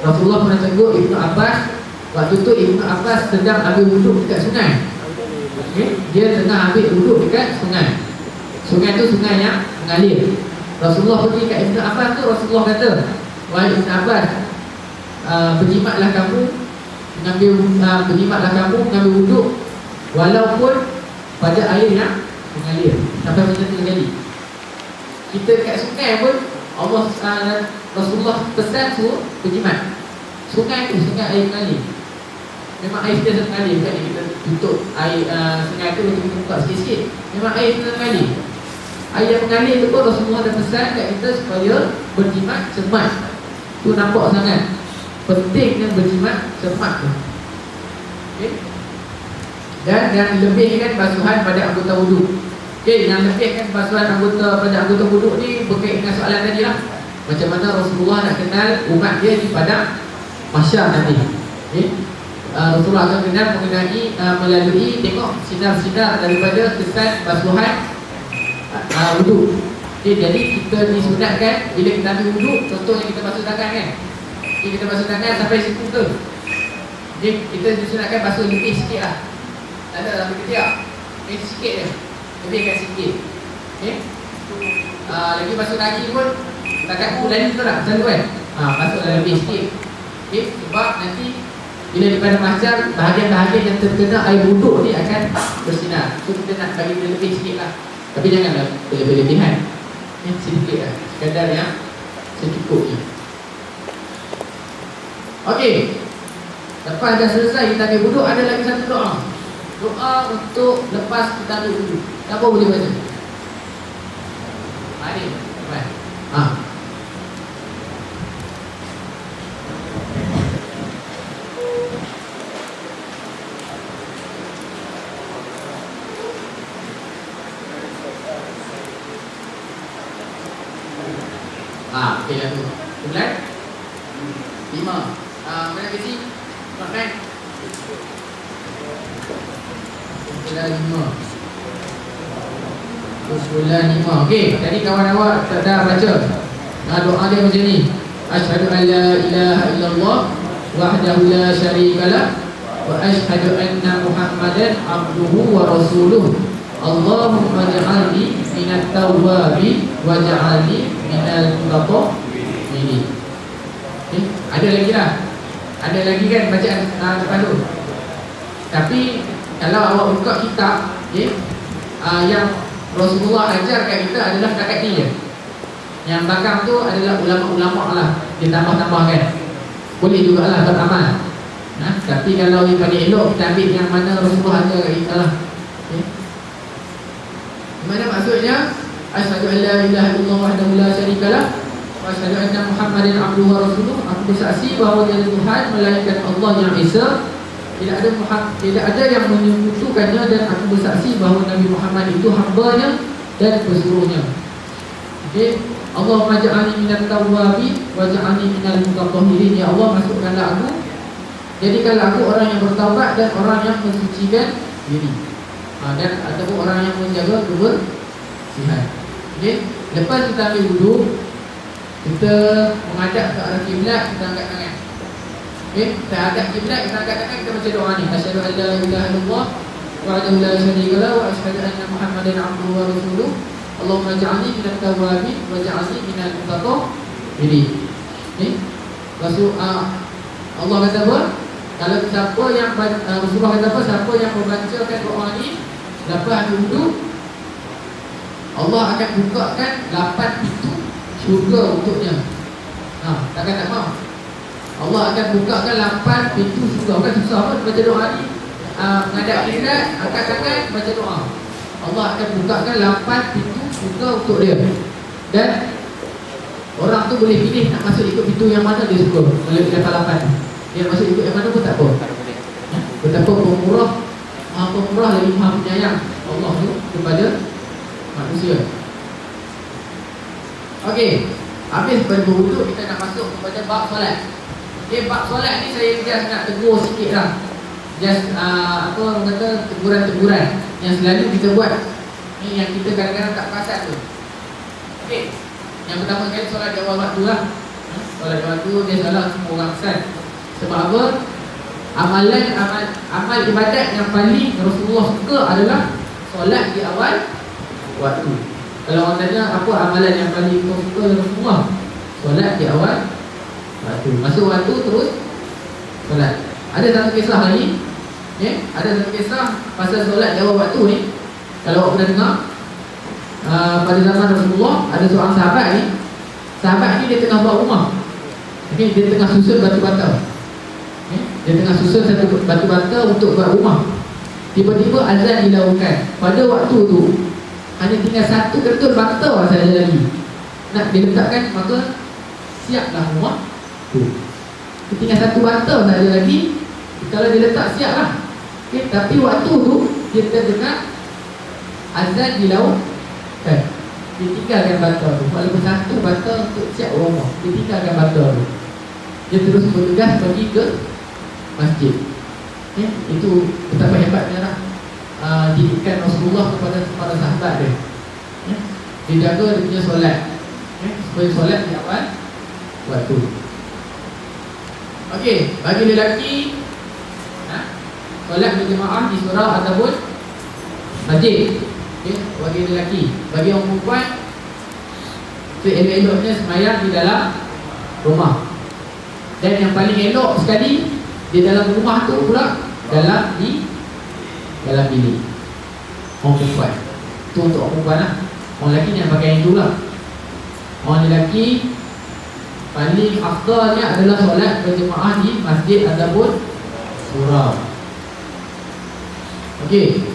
Speaker 1: Rasulullah pernah tegur Ibnu Abbas. Waktu tu Ibnu Abbas sedang ambil wuduk dekat sungai. Okay? Dia tengah ambil wuduk dekat sungai. Sungai tu sungai yang mengalir. Rasulullah pergi kat Ibnu Abbas tu, Rasulullah kata, wahai Ibnu Abbas, berjimatlah kamu mengambil wuduk walaupun pada air yang mengalir. Sampai macam tu jadi. Kita dekat sungai pun Allah Rasulullah pesan suruh berjimat. Sungai tu, sungai air mengalir. Memang air sentiasa mengalir, bukan kita tutup air sungai tu untuk kita buka sikit-sikit. Memang air sentiasa mengalir. Air yang mengalir tu pun Rasulullah dah pesan kat kita supaya berjimat cermat. Tu nampak sangat pentingnya berjimat cermat tu. Okay. Dan yang lebihkan basuhan pada anggota wuduk. Okay, yang lebihkan basuhan pada anggota wuduk ni berkait dengan soalan tadi lah. Macam mana Rasulullah nak kenal umat dia di padang mahsyar nanti. Okay. Rasulullah akan kenal melalui tengok sinar-sinar daripada kesan basuhan wuduk. Okay, jadi kita disunatkan bila kita ambil wuduk, contohnya kita basuh tangan kan. Okay, kita basuh tangan sampai siku tu. Okay, kita disunatkan basuh lebih sikit lah. Tak ada lebih ketiak. Okay, sikit je. Lebihkan sikit. Okay. Lagi basuh kaki pun takat bulan tu lah, selalu kan. Basuhlah lebih sikit. Okay, sebab nanti bila di padang mahsyar, bahagian-bahagian yang terkena air wuduk ni akan bersinar. So kita nak bagi dia lebih sikit lah. Tapi janganlah berlebihan. Sedikit lah, sekadar yang secukupnya. Okey, lepas dah selesai kita ambil wuduk, ada lagi satu doa. Doa untuk lepas kita ambil wuduk. Siapa boleh baca? Mari, baik. Okey lah tu. Bulan 5. Mana besi? Makan. Bulan 5. Bulan 5. Okey, tadi kawan awak tak dah baca. Doa dia macam ni. Asyhadu an la ilaha illallah wahdahu la syarikalah wa asyhadu anna Muhammadan abduhu wa rasuluh. Allahumma ja'alni minat tawwabi wa ja'alni minal mutatahhirin. Okay. Ada lagi lah. Ada lagi kan bacaan depan tu. Tapi kalau awak buka kitab, okay, yang Rasulullah ajar kat kita adalah setakat ni je. Yang belakang tu adalah ulama-ulama lah, ditambah-tambahkan. Boleh jugalah buat amal. Tapi kalau yang paling elok kita ambil yang mana Rasulullah ajar kat kita lah. Okay. Mana maksudnya? Asyhadu an la ilaha illallah wahdahu la syarikalah wa asyhadu anna Muhammadan abduhu wa rasuluh. Aku bersaksi bahawa tiada Tuhan melainkan Allah yang Esa. Tidak ada yang menyekutukannya, dan aku bersaksi bahawa Nabi Muhammad itu hamba-Nya dan pesuruhnya. Okey, Allahumma ja'alni minat tawwabi wa ja'alni minal mutatahhirin. Ya Allah, masukkanlah aku, jadikanlah aku orang yang bertaubat dan orang yang mensucikan diri. Dan ataupun orang yang menjaga kebersihan. Okey, lepas kita ambil wuduk, kita menghadap ke arah kiblat, kita angkat tangan. Okey, kita hadap kiblat, kita angkat tangan, kita baca doa ni. Asyhadu an la ilaha illallah wahdahu la syarikalah wa asyhadu anna Muhammadan abduhu wa rasuluh. Allahumma ja'alni minat tawwabin wa ja'alni minal mutatahhirin. Okey. Allah kata apa? Kalau siapa yang Rasulullah kata apa? Siapa yang membacakan doa ni lepas wuduk, Allah akan bukakan 8 pintu syurga untuknya. Takkan tak mahu. Allah akan bukakan 8 pintu syurga. Bukan susah apa baca doa ni. Menghadap kiblat, angkat tangan, baca doa. Allah akan bukakan 8 pintu syurga untuk dia. Dan orang tu boleh pilih nak masuk ikut pintu yang mana dia suka. Melalui lepas 8. Dia masuk ikut yang mana pun tak apa. Betapa pemurah, Maha Pemurah lagi Maha Penyayang Allah tu kepada manusia. Okey, habis pada berwuduk, kita nak masuk kepada bab solat. Okey, bab solat ni saya just nak tegur sikit lah. Just orang kata teguran-teguran yang selalu kita buat. Ni yang kita kadang-kadang tak perasan tu. Okey, yang pertama sekali solat di awal waktu lah. Solat di waktu dia salah semua orang pesan. Sebab apa? Amal ibadat yang paling Rasulullah suka adalah solat di awal waktu. Kalau orang tanya apa amalan yang paling kau suka Rasulullah, solat di awal waktu. Masuk waktu terus solat. Ada satu kisah lagi, ada satu kisah pasal solat di awal waktu ni. Kalau awak pernah dengar, pada zaman Rasulullah ada seorang sahabat ni. Sahabat ni dia tengah buat rumah. Okay, dia tengah susun batu bata. Okay, dia tengah susun satu batu bata untuk buat rumah. Tiba-tiba azan dilakukan. Pada waktu tu hanya tinggal satu ketul bata saja lagi nak diletakkan, maka siaplah rumah tu. Tinggal satu bata saja lagi, kalau diletak siaplah. Okay, tapi waktu tu dia terdengar azan dilakukan. Dia tinggalkan bata tu. Walaupun satu bata untuk siap rumah, dia tinggalkan bata tu. Dia terus bergegas pergi ke masjid. Okay, itu betapa hebatnya lah didikan Rasulullah kepada para sahabat dia. Dia jaga dia punya solat, supaya solat di awal waktu. Okey, bagi lelaki solat berjemaah di surau ataupun masjid. Okey, bagi lelaki. Bagi orang perempuan, elok-eloknya sembahyang di dalam rumah. Dan yang paling elok sekali di dalam rumah tu pula dalam bilik. Orang perempuan itu untuk orang perempuan lah. Orang lelaki yang pakai yang tu lah. Orang lelaki paling afdalnya adalah solat berjemaah di masjid ataupun surau. Okey.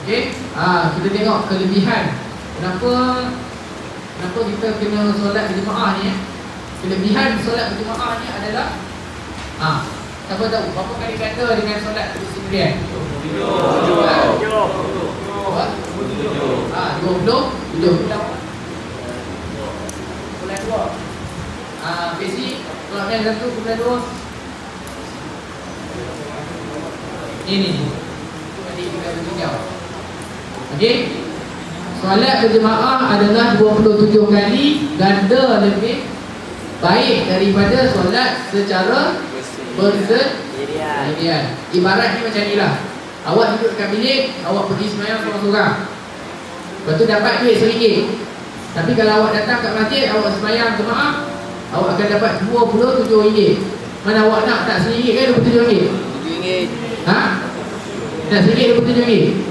Speaker 1: Okey, kita tengok kelebihan. Kenapa kita kena solat berjemaah ni? Kelebihan solat berjemaah ni adalah siapa tahu berapa kali ganda dengan solat bersendirian? 20. Bulan 2. Basic kalau yang satu bulan 2. Ini tadi kita bertinjau. Okey. Solat berjemaah adalah 27 kali ganda lebih baik daripada solat secara bersendirian. Ibaratnya macam inilah. Awak duduk dekat bilik, awak pergi sembahyang seorang-seorang. Lepas tu dapat duit RM1. Tapi kalau awak datang kat masjid, awak sembahyang jemaah, awak akan dapat RM27. Mana awak nak? Tak RM1 ke RM27?
Speaker 2: RM7.
Speaker 1: Nak RM1 RM27?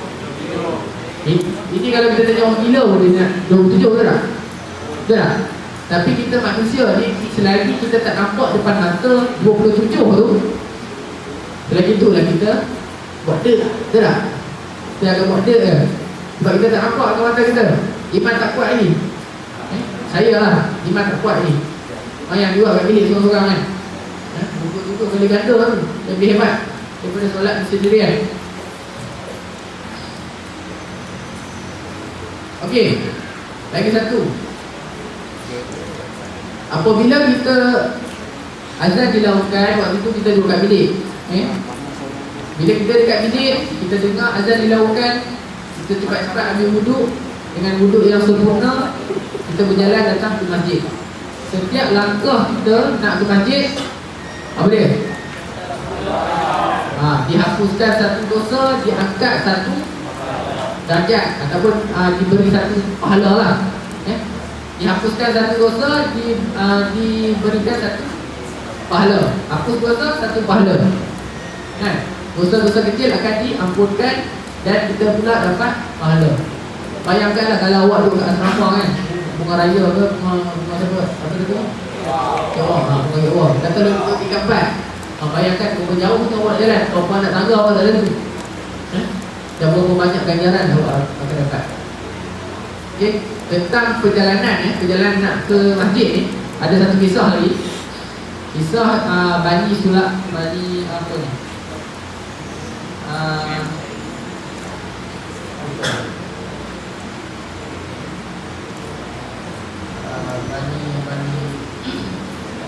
Speaker 1: Ini kalau kita tanya orang gila pun dia nak 27, betul tak? Betul tak? Tapi kita manusia ni, selagi kita tak nampak depan mata 27 tu, selagi itulah kita buat dek, betul tak? Kita akan buat dek ke? Sebab kita tak nampak depan mata kita. Iman tak kuat ni. Saya lah, iman tak kuat ni. Yang dua kat bilik seorang-seorang kan. Buku-buku kali ganda tu lebih hebat daripada solat sendirian. Okey, lagi satu. Apabila kita azan dilakukan, waktu itu kita duduk kat bilik. Bila kita dekat bilik, kita dengar azan dilakukan, kita cepat-cepat ambil wuduk. Dengan wuduk yang sempurna, kita berjalan datang ke masjid. Setiap langkah kita nak ke masjid, apa dia? Dihapuskan satu dosa, diangkat satu darjat, ataupun diberi satu pahala lah. Dihapuskan satu dosa, diberikan satu pahala. Hapus dosa, satu pahala. Kan? Dosa-dosa kecil akan diampunkan dan kita pula dapat pahala. Bayangkanlah kalau awak duduk kat asrama kan, bunga raya ke, bunga siapa? Apa dia tu? Bunga Jawa. Kata dia duduk 3-4. Bayangkan berapa jauh tu awak jalan, berapa nak tangga awak tak tentu. Dan berapa banyak ganjaran awak akan dapat. Okay. Tentang perjalanan perjalanan nak ke masjid ni, ada satu kisah lagi. Kisah Bani apa ni?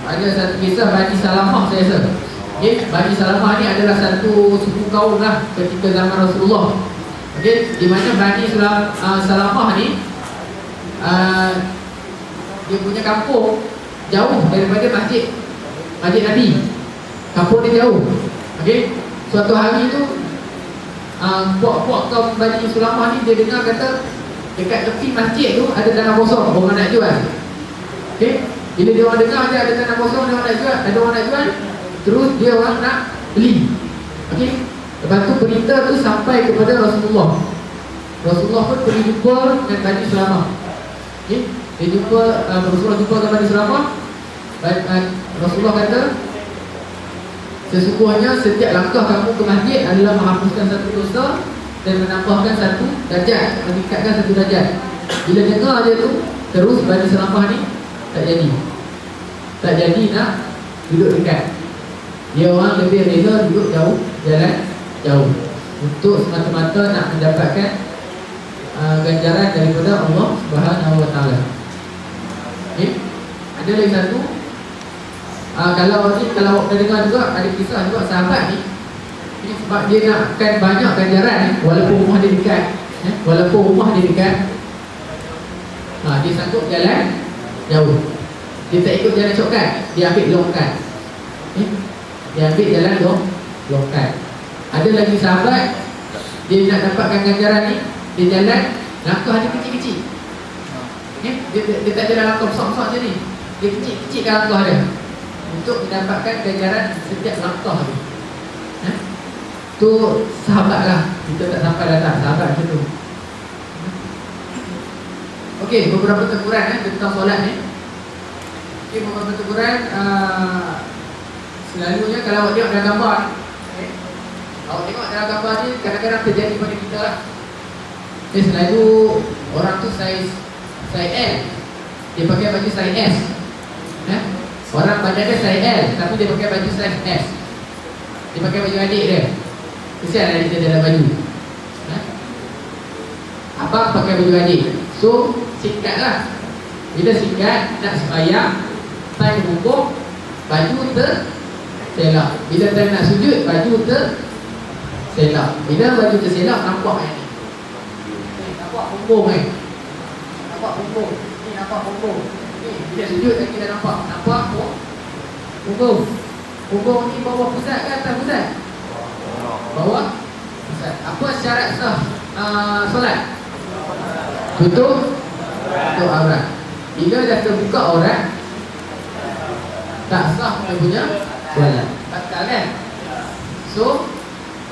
Speaker 1: Ada satu kisah Bani Salamah saya rasa. Okay. Bani Salamah ni adalah satu suku kaum lah ketika zaman Rasulullah. Okay. Di mana Bani Salamah ni dia punya kampung jauh daripada masjid Nabi. Kampung dia jauh. Okay. Suatu hari tu puak-puak kaum Bani Salamah ni dia dengar kata dekat tepi masjid tu ada tanah kosong, orang nak jual. Bila dia orang dengar je ada tanah kosong, dia orang nak jual, ada orang nak jual, terus dia orang nak beli. Okey. Lepas tu berita tu sampai kepada Rasulullah. Rasulullah pun pergi jumpa dengan Bani Sulamah. Okey. Dia jumpa, Rasulullah jumpa dengan Bani Sulamah. Rasulullah kata, sesungguhnya setiap langkah kamu ke masjid adalah menghapuskan satu dosa dan menambahkan satu darjat, meningkatkan satu darjat. Bila dengar je tu, terus Bani Sulamah ni tak jadi nak duduk dekat. Dia orang lebih rela duduk jauh, jalan jauh, untuk semata-mata nak mendapatkan ganjaran daripada Allah Subhanahu Wa Taala. Okay. Ada lagi satu, kalau kita dengar juga ada kisah juga sahabat ni, sebab dia nakkan banyak ganjaran ni, walaupun rumah dia dekat, dia sanggup jalan jauh. Dia tak ikut jalan shortcut, dia ambil longkat. Dia ambil jalan longkat. Ada lagi sahabat, dia nak dapatkan ganjaran ni, dia jalan langkah dia kecil-kecil. Dia tak jalan langkah besar-besar je ni, dia kecil-kecilkan langkah dia untuk mendapatkan ganjaran setiap langkah dia. Tu sahabat lah. Kita tak sampai datang sahabat macam tu. Okey, beberapa teguran tentang solat ni. Okey, beberapa teguran, selalunya kalau awak tengok dalam gambar ni, awak tengok dalam gambar ni kadang-kadang terjadi pada kita lah. Selalu orang tu saiz L, dia pakai baju saiz S. Orang badan dia saiz L, tapi dia pakai baju saiz S. Dia pakai baju adik dia. Kesian adik dia dalam baju. Abang pakai baju adik. So, singkat lah. Bila singkat, nak sembahyang, time berhubung, baju terselak. Bila time nak sujud, baju terselak. Bila baju terselak, nampak yang ni. Nampak punggung kan? Nampak punggung. Ni nampak punggung. Ni, bila sujud lagi dah nampak. Nampak punggung. Punggung ni bawah pusat ke atas pusat? Bawah pusat. Apa syarat sah solat? Tutup aurat. Bila dah terbuka aurat, tak sah dia punya solat. Batal kan? So,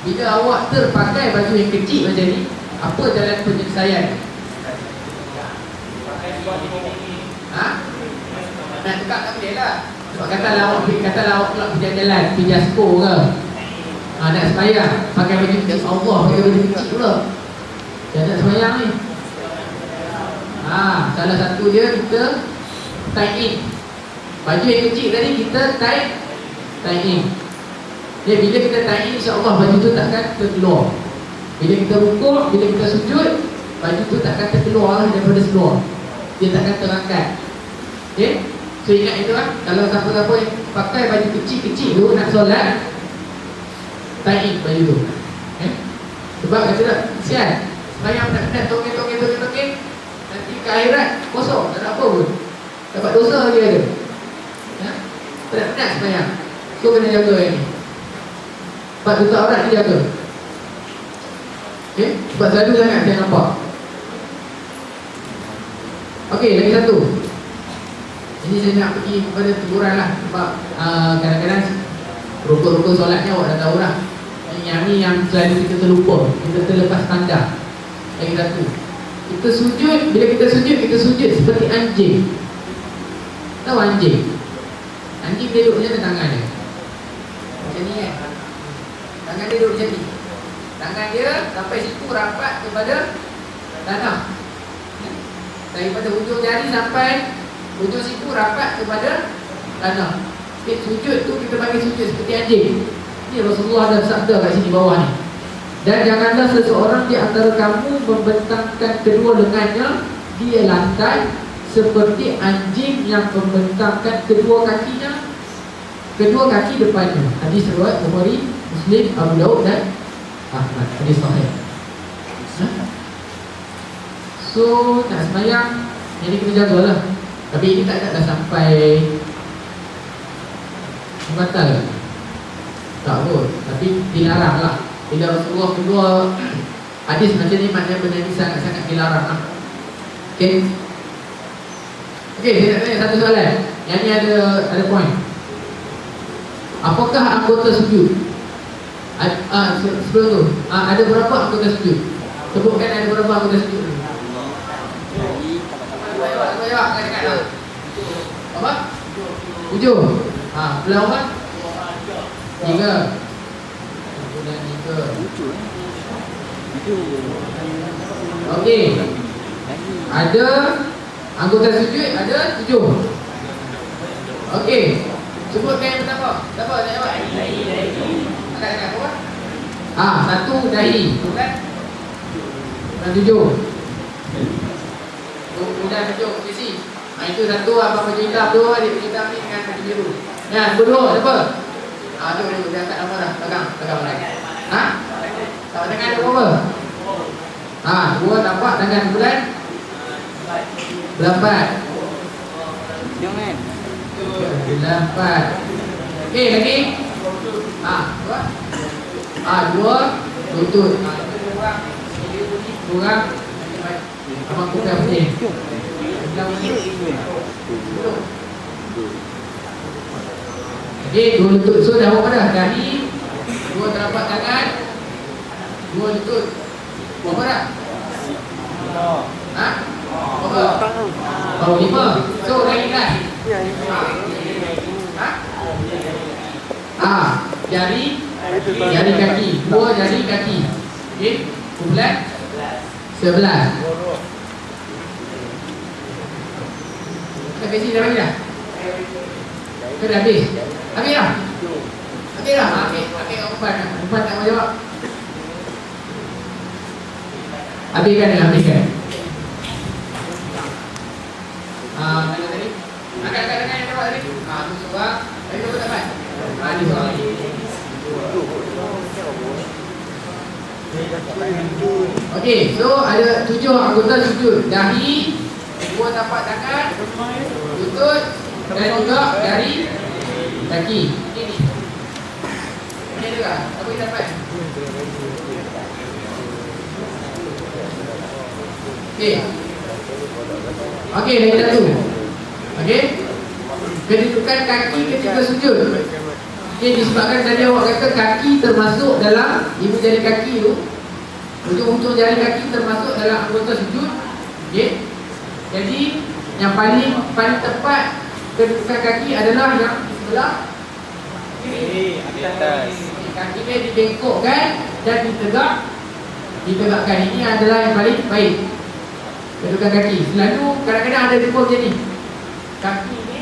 Speaker 1: bila awak terpakai baju yang kecil macam ni, apa jalan penyelesaian? Nak tukar tak boleh lah. Sebab katalah awak pula pergi jalan, pergi jasko ke, nak sembahyang, pakai baju kecil, Allah pakai baju kecil pula. Jangan nak sembahyang ni. Salah satu dia kita tie in. Baju yang kecil tadi kita tie in. Jadi bila kita tie in, insya-Allah baju tu takkan terkeluar. Bila kita rukuk, bila kita sujud, baju tu takkan terkeluar daripada seluar. Dia takkan terangkat. Okey? So ingat itu lah. Kalau siapa-siapa yang pakai baju kecil-kecil tu nak solat, tie in baju tu. Sebab kata tak, kesian sembahyang penat-penat, tongeng. Nanti ke akhirat kosong, tak ada apa pun, dapat dosa lagi ada. Penat-penat sembahyang. So kena jaga yang ni. Sebab tutup aurat ni jaga. Okay? Sebab selalu sangat saya nampak. Okey, lagi satu. Ini saya nak pergi kepada teguran lah. Sebab kadang-kadang rukun-rukun solatnya awak dah tahu lah. Yang ni yang selalu kita terlupa, kita terlepas standar. Lagi satu, kita sujud. Bila kita sujud seperti anjing. Tahu anjing? Anjing dia duduk macam mana tangan dia? Macam ni kan? Tangan dia duduk macam ni. Tangan dia sampai situ rapat kepada tanah. Daripada hujung jari sampai hujung siku rapat kepada tanah. Sujud tu kita panggil sujud seperti anjing. Ini Rasulullah ada sabda kat sini bawah ni. Dan janganlah seseorang di antara kamu membentangkan kedua lengannya di lantai seperti anjing yang membentangkan kedua kakinya, kedua kaki depannya. Hadis riwayat Bukhari, Muslim, Abu Daud dan Ahmad. Hadis sahih. So nak sembahyang, ini kita jagalah. Tapi ini tak dah sampai membatal. Tak pun, tapi dilarang lah. Bila Rasulullah kedua hadis macam ni, maknanya benda ni sangat-sangat dilarang lah. Okay, saya nak tanya satu soalan. Yang ni ada point. Apakah anggota sujud? Sebelum tu, ada berapa anggota sujud? Sebutkan ada berapa anggota sujud. Apa? 7. Belah apa? 3. Dan 3. Okey. Ada anggota sujud, ada 7. Okey. Sebutkan yang pertama. Siapa nak jawab? Angkat apa? Satu dahi. Bukan? Dan 7. Kemudian 7 posisi. Itu satu abang baju hitam tu, adik baju hitam ni dengan baju biru. Yang kedua siapa? Tu dia angkat nama dah. Pegang lagi. Tak dengan ada apa? Dua tapak dengan bulan 4.
Speaker 2: Jangan.
Speaker 1: 4. Okey lagi. Dua lutut. Kurang. Abang buka penting. Okey, dua lutut. So dah berapa dah? Dahi, dua telapak tangan, dua lutut. Berapa dah? Berapa? 5. So dah ingat. Jari kaki, dua jari kaki. Okey, kumpulan 11. Habis dah bagi dah? Ke dah habis? Habis dah? Habis dah? Habis umpan tak mau jawab. Habiskan. Mana tadi? Angkat tangan yang jawab tadi. Tu seorang. Tadi berapa dapat? Ni seorang lagi. Okey, so ada 7 anggota sujud. Dahi, dua tapak tangan, lutut dan juga jari kaki. Ini. Ini juga. Apa yang dapat? Okey. Okey, lagi satu. Okey. Kedudukan kaki ketika sujud. Okey, disebabkan tadi awak kata kaki termasuk dalam ibu jari kaki tu. Ujung-ujung jari kaki termasuk dalam anggota sujud. Okey. Jadi yang paling tepat kedudukan kaki adalah yang di sebelah kiri, di atas. Kaki dia dibengkokkan dan ditegakkan. Ini adalah yang paling baik. Kedudukan kaki. Selalu kadang-kadang ada depa macam ni. Kaki ni,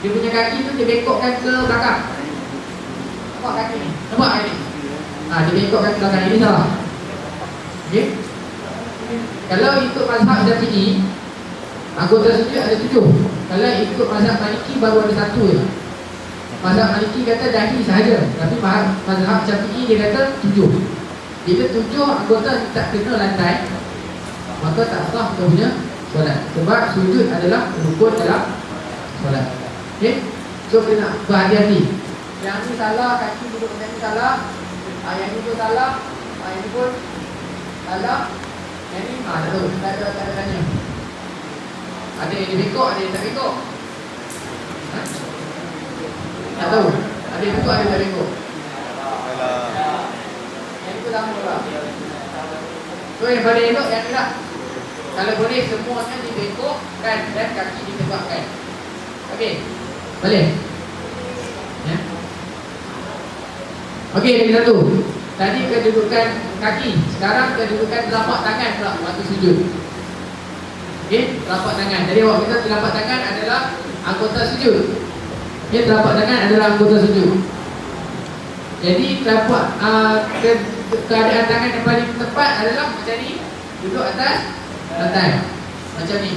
Speaker 1: dia punya kaki tu dibengkokkan ke belakang. Nampak kaki ni? Nampak kaki ni? Dibengkokkan ke belakang. Ini salah. Okey. Kalau ikut mazhab Syafi'i, anggota sujud ada 7. Kalau ikut mazhab Maliki baru ada 1 je. Mazhab Maliki kata dahi sahaja, tapi mazhab Syafi'i dia kata 7. Bila 7 anggota tak kena lantai, maka tak sah dia punya solat. Sebab sujud adalah rukun dalam solat. Okey? So kena berhati-hati. Yang ni salah, kaki duduk macam ni salah. Yang ni pun salah. Yang ni pun salah. Yang ni tak tahu, tak ada tanya. Ada yang dibengkok, ada yang tak bengkok. Tak tahu. Ada yang bengkok, ada yang tak bengkok. Yang ni pun sama lah. So yang paling elok yang ni lah. Kalau boleh semuanya dibengkokkan dan kaki ditegakkan. Okey. Boleh? Ya. Okey, lagi satu. Tadi kedudukan kaki, sekarang kedudukan telapak tangan pula waktu sujud. Okey, telapak tangan. Jadi awak kata telapak tangan adalah anggota sujud. Okey, telapak tangan adalah anggota sujud. Jadi telapak keadaan tangan yang paling tepat adalah macam ni, duduk atas lantai. Macam ni.